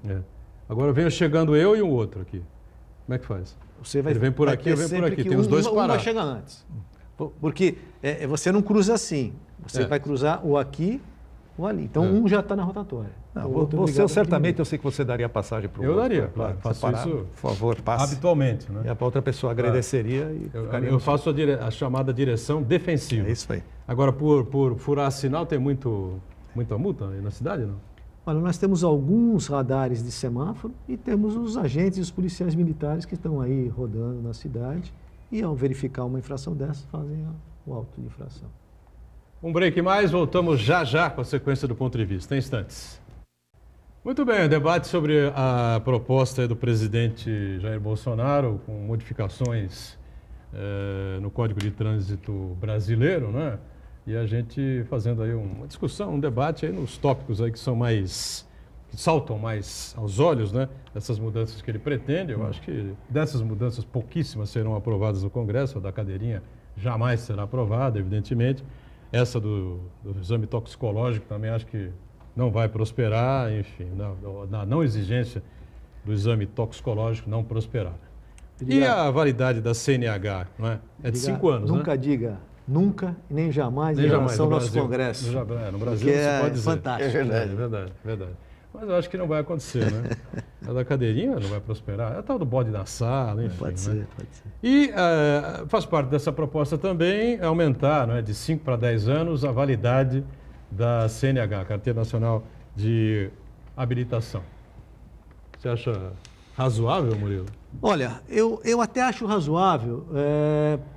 Agora venho chegando eu e um outro aqui. Como é que faz? Ele vem por aqui, eu venho por aqui. Tem os dois parados. Um vai chegar antes. Porque você não cruza assim. Você vai cruzar ou aqui ou ali. Então, um já está na rotatória. Você, certamente, eu sei que você daria passagem para o outro. Eu daria, claro. Faço isso, por favor, passe. Habitualmente, né? E a outra pessoa agradeceria e eu faço a chamada direção defensiva. É isso aí. Agora, por furar sinal, tem muita multa aí na cidade, não? Olha, nós temos alguns radares de semáforo e temos os agentes e os policiais militares que estão aí rodando na cidade e, ao verificar uma infração dessa, fazem o auto de infração. Um break mais, voltamos já com a sequência do ponto de vista, em instantes. Muito bem, debate sobre a proposta do presidente Jair Bolsonaro, com modificações no Código de Trânsito brasileiro, né? E a gente fazendo aí uma discussão, um debate aí nos tópicos aí que saltam mais aos olhos, né? Dessas mudanças que ele pretende. Eu acho que dessas mudanças pouquíssimas serão aprovadas no Congresso, a da cadeirinha jamais será aprovada, evidentemente. Essa do exame toxicológico também acho que não vai prosperar, enfim, na não exigência do exame toxicológico não prosperar. E a validade da CNH, não é? É de 5 anos, nunca né? diga nunca e nem jamais em relação ao nosso Congresso. No Brasil não se pode dizer. Fantástico. É verdade. Mas eu acho que não vai acontecer, né? A da cadeirinha não vai prosperar. É a tal do bode na sala, enfim. Pode ser. E faz parte dessa proposta também aumentar, não é, de 5 para 10 anos a validade da CNH, Carteira Nacional de Habilitação. Você acha Razoável, Murilo? Olha, eu até acho razoável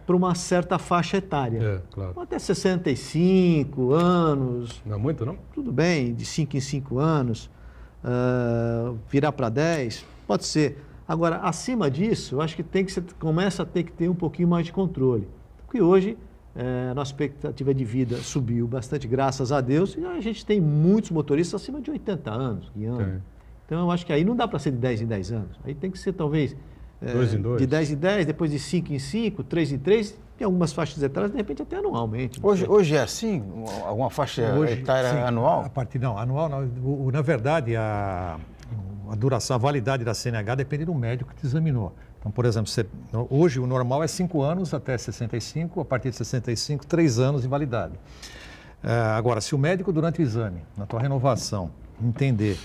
para uma certa faixa etária. É, claro. Até 65 anos, Não é muito, não? tudo bem, de 5 em 5 anos, virar para 10, pode ser. Agora, acima disso, eu acho que começa a ter que ter um pouquinho mais de controle. Porque hoje a nossa expectativa de vida subiu bastante, graças a Deus, e a gente tem muitos motoristas acima de 80 anos guiando. Tem. Então, eu acho que aí não dá para ser de 10 em 10 anos. Aí tem que ser, talvez, 2 em 2. de 10 em 10, depois de 5 em 5, 3 em 3, em algumas faixas etárias, de repente até anualmente. Hoje é assim? Alguma faixa etária sim, anual? Anual não. Na verdade, a duração, a validade da CNH depende do médico que te examinou. Então, por exemplo, hoje o normal é 5 anos até 65, a partir de 65, 3 anos de validade. Agora, se o médico durante o exame, na tua renovação, entender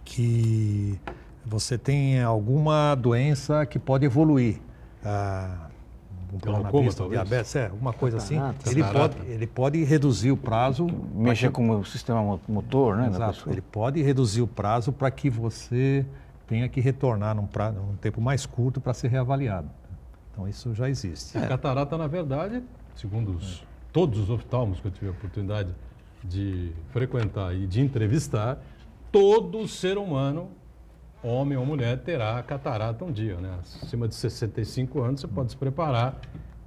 que você tem alguma doença que pode evoluir, Glaucoma, talvez? diabetes, alguma coisa assim, Catarata. ele pode reduzir o prazo. Mexa com o sistema motor, né? Da Exato, pessoa. ele pode reduzir o prazo para que você tenha que retornar num tempo mais curto para ser reavaliado. Então, isso já existe. A catarata, na verdade, segundo todos os oftalmos que eu tive a oportunidade de frequentar e de entrevistar, todo ser humano, homem ou mulher, terá catarata um dia, né? Acima de 65 anos, você pode se preparar,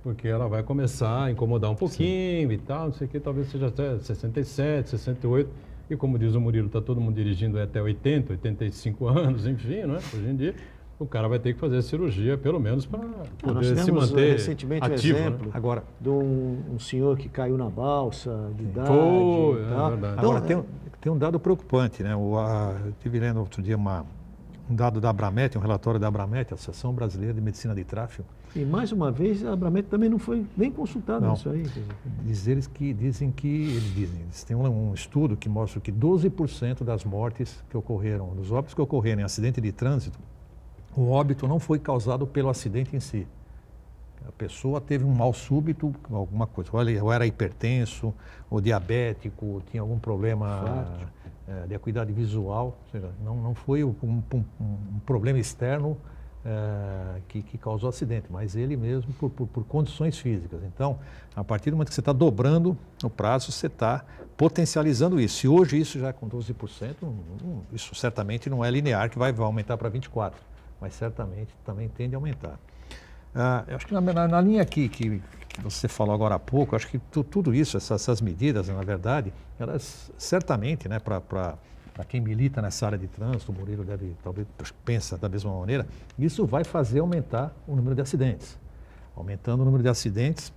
porque ela vai começar a incomodar um pouquinho e tal, não sei o que, talvez seja até 67, 68. E como diz o Murilo, está todo mundo dirigindo até 80, 85 anos, enfim, né? Hoje em dia, o cara vai ter que fazer a cirurgia, pelo menos, para Nós poder se tivemos manter recentemente ativo. um exemplo Agora, de um senhor que caiu na balsa de idade. Foi, e é tal. verdade. Então, agora tem um dado preocupante, né? Eu estive lendo outro dia um dado da Abramet, um relatório da Abramet, Associação Brasileira de Medicina de Tráfego. e mais uma vez, a Abramet também não foi nem consultada Não. nisso aí. Eles têm um estudo que mostra que 12% das mortes que ocorreram, dos óbitos que ocorreram em acidente de trânsito, o óbito não foi causado pelo acidente em si. A pessoa teve um mal súbito, alguma coisa, ou era hipertenso, ou diabético, ou tinha algum problema de acuidade visual, ou seja, não foi um problema externo que causou o acidente, mas ele mesmo por condições físicas. Então, a partir do momento que você está dobrando o prazo, você está potencializando isso. E hoje isso já é com 12%, isso certamente não é linear, que vai aumentar para 24%, mas certamente também tende a aumentar. Eu acho que na linha aqui que você falou agora há pouco, acho que tudo isso, essas medidas, na verdade, elas certamente, né, para quem milita nessa área de trânsito, o Murilo talvez pensa da mesma maneira, isso vai fazer aumentar o número de acidentes. Aumentando o número de acidentes,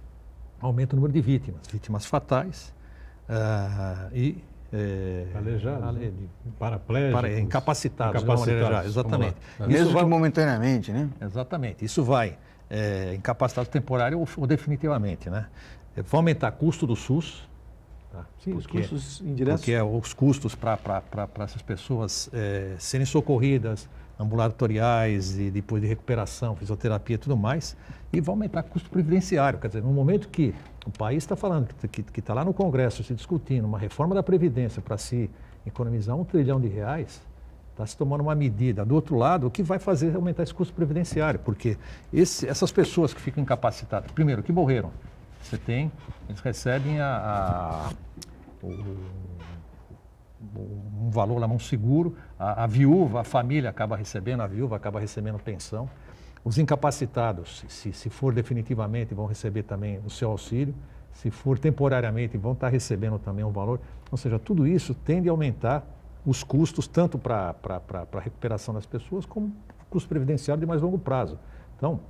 aumenta o número de vítimas fatais Aleijados, paraplégicos, incapacitados, de uma maneira geral, exatamente. Mesmo que momentaneamente, né? Exatamente. Isso vai incapacitado temporário ou definitivamente, né? Vai aumentar custo do SUS. Tá? Sim, os custos indiretos. Porque os custos para essas pessoas serem socorridas, ambulatoriais e depois de recuperação, fisioterapia e tudo mais, e vai aumentar custo previdenciário. Quer dizer, no momento que o país está falando, que está lá no Congresso se discutindo uma reforma da Previdência para se economizar R$1 trilhão, está se tomando uma medida do outro lado, o que vai fazer é aumentar esse custo previdenciário, porque essas pessoas que ficam incapacitadas, primeiro, que morreram, eles recebem um valor lá, um seguro, a viúva, a família acaba recebendo pensão. Os incapacitados, se for definitivamente, vão receber também o seu auxílio, se for temporariamente, vão estar recebendo também um valor. Ou seja, tudo isso tende a aumentar os custos, tanto para a recuperação das pessoas, como custo previdenciário de mais longo prazo. Então,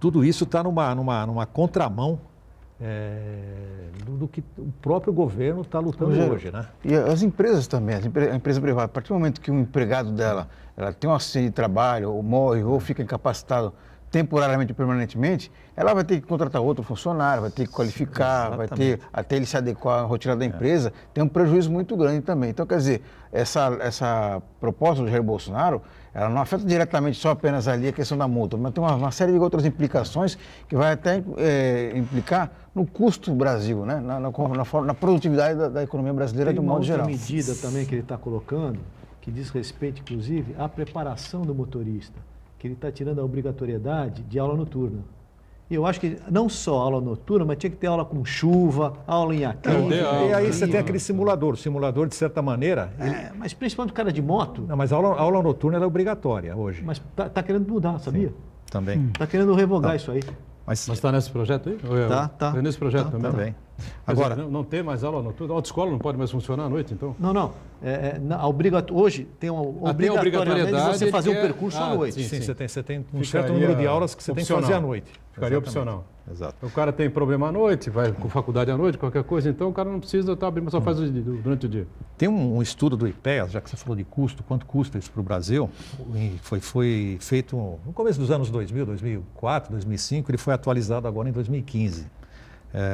tudo isso está numa contramão do que o próprio governo está lutando hoje, né? E as empresas também, a empresa privada, a partir do momento que o empregado dela ela tem um acidente de trabalho, ou morre, ou fica incapacitado temporariamente ou permanentemente, ela vai ter que contratar outro funcionário, vai ter que qualificar, vai ter, até ele se adequar à rotina da empresa, tem um prejuízo muito grande também. Então, quer dizer, essa proposta do Jair Bolsonaro, ela não afeta diretamente só apenas ali a questão da multa, mas tem uma série de outras implicações que vai até implicar no custo do Brasil, né? na produtividade da economia brasileira de um modo geral. Tem uma outra medida também que ele está colocando, que diz respeito, inclusive, à preparação do motorista, que ele está tirando a obrigatoriedade de aula noturna. E eu acho que não só aula noturna, mas tinha que ter aula com chuva, aula em acrílico. E aí você tem aquele simulador. O simulador, de certa maneira... Mas principalmente o cara de moto. Não, mas a aula noturna ela é obrigatória hoje. Mas tá querendo mudar, sabia? Sim, também. Está querendo revogar isso aí. Mas está nesse projeto aí? Tá. É nesse projeto também? Também. Agora, não tem mais aula noturna? A autoescola não pode mais funcionar à noite, então? Não. Hoje tem uma obrigatoriedade de você fazer um percurso à noite. Sim. Você tem um certo número de aulas que você tem que fazer à noite. Ficaria opcional. Exato. O cara tem problema à noite, vai com faculdade à noite, qualquer coisa, então o cara não precisa estar abrindo, só faz durante o dia. Tem um estudo do IPEA, já que você falou de custo, quanto custa isso para o Brasil, foi feito no começo dos anos 2000, 2004, 2005, ele foi atualizado agora em 2015.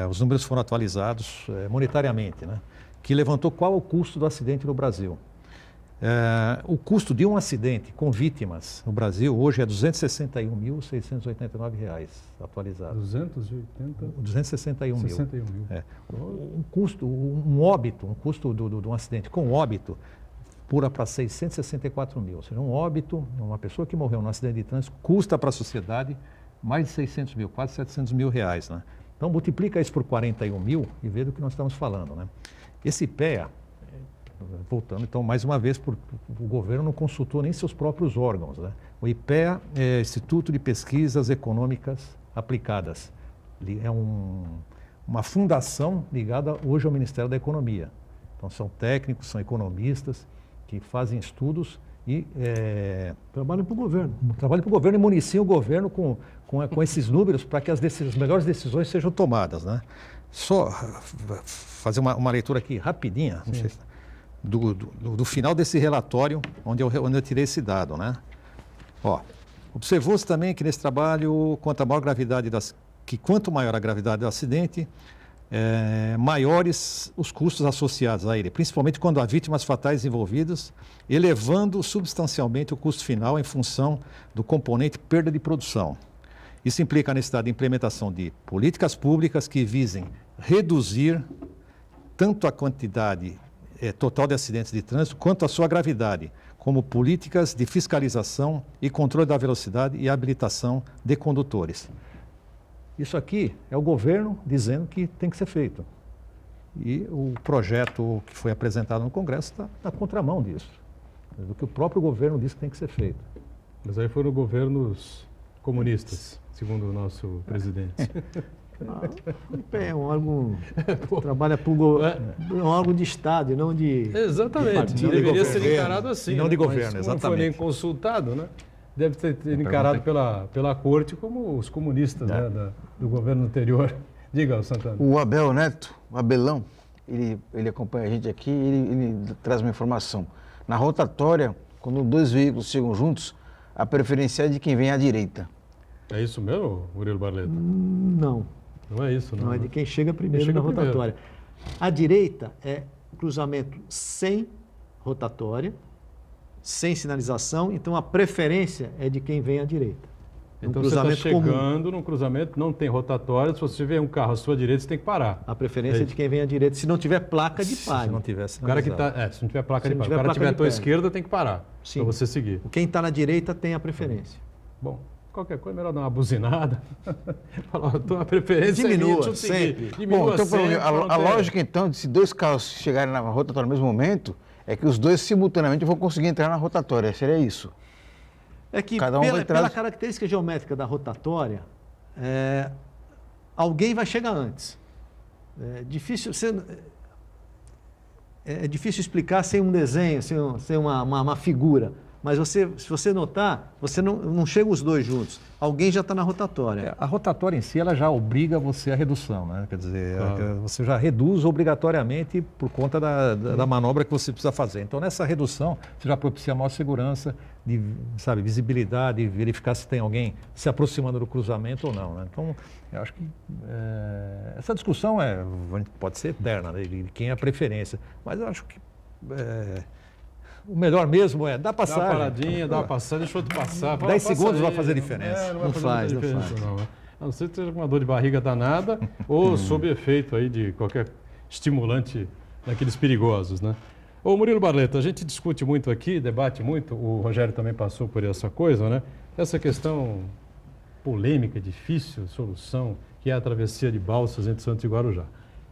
Os números foram atualizados monetariamente, né? Que levantou qual o custo do acidente no Brasil. O custo de um acidente com vítimas no Brasil hoje é R$ 261.689 atualizado. 261 mil. Um custo, um óbito, um custo de um acidente com óbito pula para 664 mil. Ou seja, um óbito, uma pessoa que morreu num acidente de trânsito, custa para a sociedade mais de 600 mil, quase 700 mil reais, né? Então multiplica isso por 41 mil e vê do que nós estamos falando, né? Esse IPEA, voltando então mais uma vez, o governo não consultou nem seus próprios órgãos, né? O IPEA é Instituto de Pesquisas Econômicas Aplicadas. É uma fundação ligada hoje ao Ministério da Economia. Então são técnicos, são economistas que fazem estudos e trabalham para o governo. Trabalham para o governo e municiam o governo com esses números para que as melhores decisões sejam tomadas, né? Só fazer uma leitura aqui rapidinha, não sei se, do final desse relatório, onde eu tirei esse dado, né? Observou-se também que nesse trabalho, quanto maior a gravidade do acidente, maiores os custos associados a ele, principalmente quando há vítimas fatais envolvidas, elevando substancialmente o custo final em função do componente perda de produção. Isso implica a necessidade de implementação de políticas públicas que visem reduzir tanto a quantidade total de acidentes de trânsito quanto a sua gravidade, como políticas de fiscalização e controle da velocidade e habilitação de condutores. Isso aqui é o governo dizendo que tem que ser feito. E o projeto que foi apresentado no Congresso está na contramão disso, do que o próprio governo disse que tem que ser feito. Mas aí foram governos comunistas, segundo o nosso presidente. O IPEA é um órgão que trabalha para um órgão de Estado e não de... Exatamente, de deveria ser encarado assim. Não né? de governo, mas, exatamente. Não foi nem consultado, né? Deve ter encarado pela corte como os comunistas né, do governo anterior. Diga, Santana. O Abel Neto, o Abelão, ele acompanha a gente aqui, ele traz uma informação. Na rotatória, quando dois veículos chegam juntos, a preferência é de quem vem à direita. É isso mesmo, Murilo Barleta? Não. Não é isso, não. Não é de quem chega primeiro na rotatória. A direita é cruzamento sem rotatória, sem sinalização, então a preferência é de quem vem à direita. Então você está chegando num cruzamento, não tem rotatória, se você vê um carro à sua direita, você tem que parar. A preferência é de quem vem à direita, se não tiver placa de pare. Se não tiver se não tiver placa de pare. O cara tiver à tua esquerda, tem que parar para você seguir. Quem está na direita tem a preferência. Bom, qualquer coisa, melhor dar uma buzinada. Falar, a preferência diminua, sempre. Diminua então, sempre. A lógica, então, de se dois carros chegarem na rotatória no mesmo momento, é que os dois simultaneamente vão conseguir entrar na rotatória. Seria isso? É que pela característica geométrica da rotatória, alguém vai chegar antes. É difícil explicar sem um desenho, sem uma figura. Mas se você notar, você não chega os dois juntos. Alguém já está na rotatória. A rotatória em si, ela já obriga você à redução, né? Quer dizer, você já reduz obrigatoriamente por conta da manobra que você precisa fazer. Então, nessa redução, você já propicia maior segurança, visibilidade, verificar se tem alguém se aproximando do cruzamento ou não, né? Então, eu acho que essa discussão pode ser eterna, né? De quem é a preferência. Mas eu acho que... o melhor mesmo é dar passagem. Dá uma paradinha, dá uma passagem, deixa o outro passar. 10 segundos vai fazer diferença. Não faz. A não ser que seja com uma dor de barriga danada ou sob efeito aí de qualquer estimulante daqueles perigosos, né? Ô Murilo Barleta, a gente discute muito aqui, debate muito, o Rogério também passou por essa coisa, né? Essa questão polêmica, difícil, solução, que é a travessia de balsas entre Santos e Guarujá.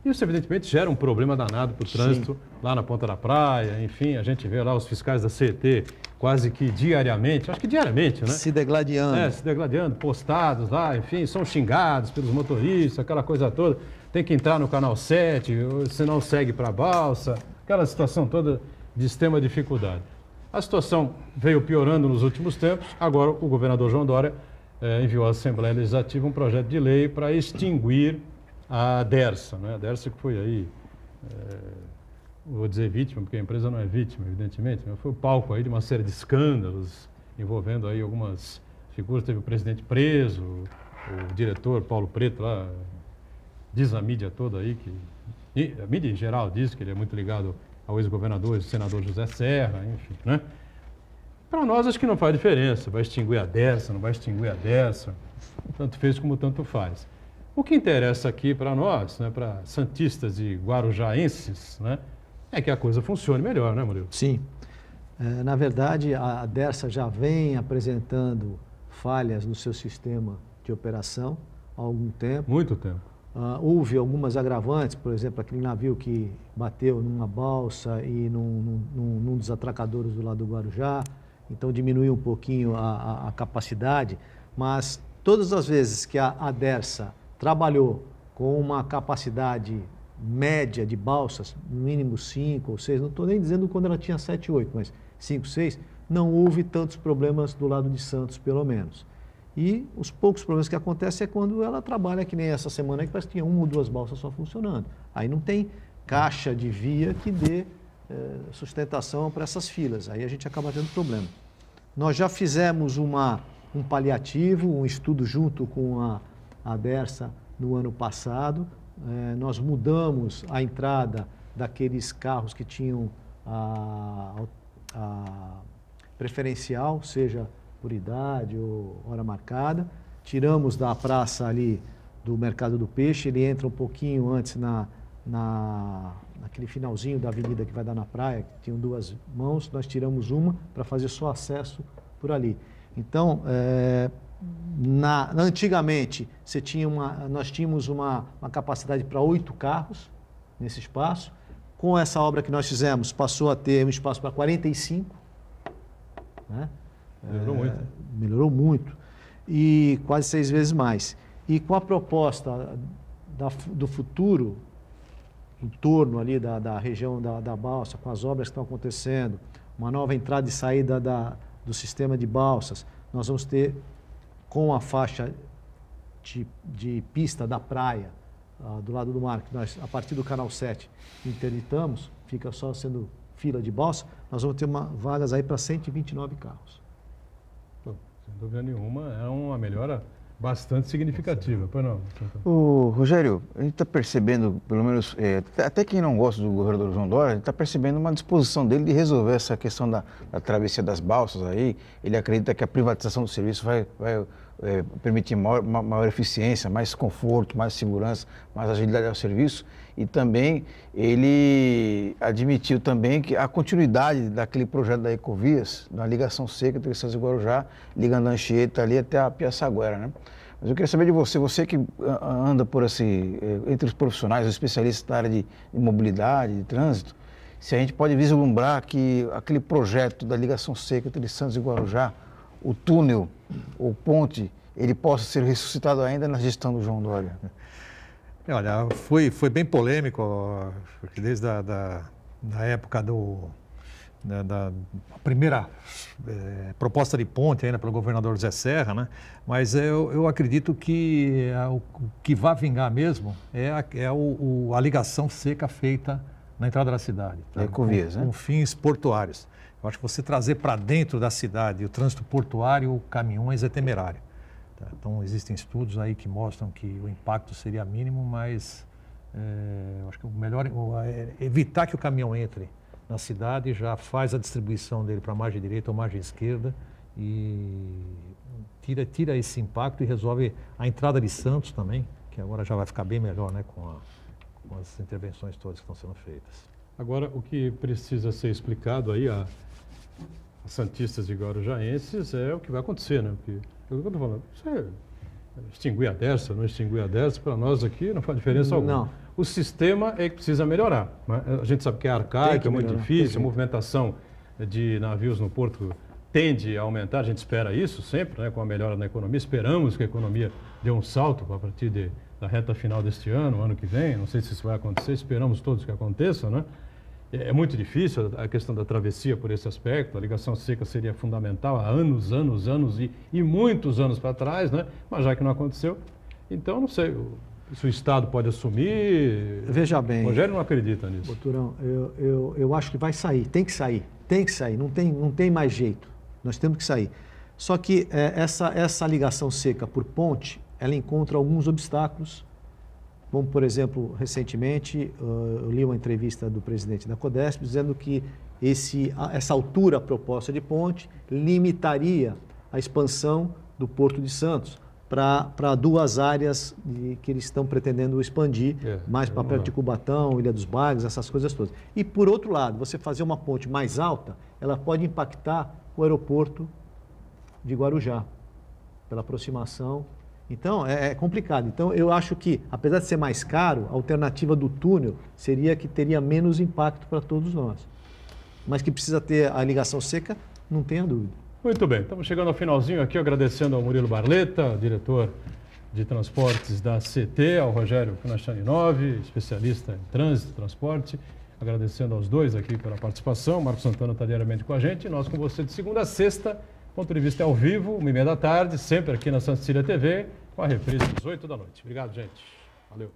Isso, evidentemente, gera um problema danado para o trânsito lá na ponta da praia, enfim, a gente vê lá os fiscais da CET quase que diariamente, acho que diariamente, né? Se degladiando. Se degladiando, postados lá, enfim, são xingados pelos motoristas, aquela coisa toda. Tem que entrar no canal 7, senão segue para a balsa, aquela situação toda de extrema dificuldade. A situação veio piorando nos últimos tempos, agora o governador João Dória enviou à Assembleia Legislativa um projeto de lei para extinguir a Dersa, né? A Dersa que foi aí, vou dizer vítima, porque a empresa não é vítima, evidentemente, mas foi o palco aí de uma série de escândalos envolvendo aí algumas figuras. Teve o presidente preso, o diretor Paulo Preto lá, diz a mídia toda aí, a mídia em geral diz que ele é muito ligado ao ex-governador, ex-senador José Serra, enfim, né? Para nós acho que não faz diferença, vai extinguir a Dersa, não vai extinguir a Dersa, tanto fez como tanto faz. O que interessa aqui para nós, né, para santistas e guarujaenses, né, é que a coisa funcione melhor, né, Murilo? Sim. Na verdade, a Dersa já vem apresentando falhas no seu sistema de operação há algum tempo. Muito tempo. Houve algumas agravantes, por exemplo, aquele navio que bateu numa balsa e num dos atracadores do lado do Guarujá, então diminuiu um pouquinho a capacidade, mas todas as vezes que a Dersa trabalhou com uma capacidade média de balsas, no mínimo 5 ou 6, não estou nem dizendo quando ela tinha 7, 8, mas 5, 6, não houve tantos problemas do lado de Santos, pelo menos. E os poucos problemas que acontecem é quando ela trabalha, que nem essa semana, que parece que tinha 1 ou 2 balsas só funcionando. Aí não tem caixa de via que dê sustentação para essas filas. Aí a gente acaba tendo problema. Nós já fizemos um paliativo, um estudo junto com a Dersa no ano passado. Nós mudamos a entrada daqueles carros que tinham a preferencial, seja por idade ou hora marcada. Tiramos da praça ali do Mercado do Peixe, ele entra um pouquinho antes naquele finalzinho da avenida que vai dar na praia, que tinham 2 mãos, nós tiramos uma para fazer só acesso por ali. Então, antigamente, nós tínhamos uma capacidade para 8 carros nesse espaço. Com essa obra que nós fizemos, passou a ter um espaço para 45. Né? Melhorou muito. Melhorou muito. E quase 6 vezes mais. E com a proposta do futuro, em torno ali da região da balsa, com as obras que estão acontecendo, uma nova entrada e saída do sistema de balsas, nós vamos ter, com a faixa de pista da praia, do lado do mar, que nós, a partir do canal 7, interditamos, fica só sendo fila de balsa, nós vamos ter vagas aí para 129 carros. Pô, sem dúvida nenhuma, é uma melhora bastante significativa. Pois não? Ô, Rogério, a gente está percebendo, pelo menos, até quem não gosta do governador João Dória, a gente está percebendo uma disposição dele de resolver essa questão da travessia das balsas aí. Ele acredita que a privatização do serviço vai permitir maior eficiência, mais conforto, mais segurança, mais agilidade ao serviço. E também ele admitiu também que a continuidade daquele projeto da Ecovias, na ligação seca entre Santos e Guarujá, ligando a Anchieta ali até a Piaçaguera, né? Mas eu queria saber de você que anda por entre os profissionais, os especialistas da área de mobilidade, de trânsito, se a gente pode vislumbrar que aquele projeto da ligação seca entre Santos e Guarujá, o túnel ou ponte, ele possa ser ressuscitado ainda na gestão do João Dória. Olha, foi bem polêmico, porque desde a época da primeira proposta de ponte ainda pelo governador José Serra, né? Mas eu acredito que o que vai vingar mesmo é a ligação seca feita na entrada da cidade. Tá? Ecovias, né? Com fins portuários. Eu acho que você trazer para dentro da cidade o trânsito portuário, caminhões é temerário. Tá? Então, existem estudos aí que mostram que o impacto seria mínimo, mas eu acho que o melhor é evitar que o caminhão entre na cidade, já faz a distribuição dele para a margem direita ou margem esquerda e tira esse impacto e resolve a entrada de Santos também, que agora já vai ficar bem melhor, né, com as intervenções todas que estão sendo feitas. Agora, o que precisa ser explicado aí a santistas e guarujaenses é o que vai acontecer, né? Porque, eu estou falando, você extinguir a Dersa, não extinguir a Dersa, para nós aqui não faz diferença alguma. Não. O sistema é que precisa melhorar. Né? A gente sabe que é arcaico, é muito difícil, a movimentação de navios no porto tende a aumentar, a gente espera isso sempre, né? Com a melhora na economia, esperamos que a economia dê um salto a partir da reta final deste ano que vem, não sei se isso vai acontecer, esperamos todos que aconteça, né? É muito difícil a questão da travessia por esse aspecto, a ligação seca seria fundamental há anos e muitos anos para trás, né? Mas já que não aconteceu, então não sei se o Estado pode assumir. Veja bem. O Rogério não acredita nisso. Turão, eu acho que vai sair, tem que sair, não tem mais jeito, nós temos que sair. Só que essa ligação seca por ponte, ela encontra alguns obstáculos. Como, por exemplo, recentemente, eu li uma entrevista do presidente da Codesp dizendo que essa altura proposta de ponte limitaria a expansão do Porto de Santos para duas áreas que eles estão pretendendo expandir, mais para perto de Cubatão, Ilha dos Bagres, essas coisas todas. E, por outro lado, você fazer uma ponte mais alta, ela pode impactar o aeroporto de Guarujá, pela aproximação. Então, é complicado. Então, eu acho que, apesar de ser mais caro, a alternativa do túnel seria que teria menos impacto para todos nós. Mas que precisa ter a ligação seca, não tenha dúvida. Muito bem, estamos chegando ao finalzinho aqui, agradecendo ao Murilo Barleta, diretor de transportes da CT, ao Rogério Knachaninov, especialista em trânsito e transporte, agradecendo aos dois aqui pela participação. Marcos Santana está diariamente com a gente, e nós com você de segunda a sexta. Ponto de vista ao vivo, 1h30 da tarde, sempre aqui na Santa Cecília TV, com a reprise às 8 da noite. Obrigado, gente. Valeu.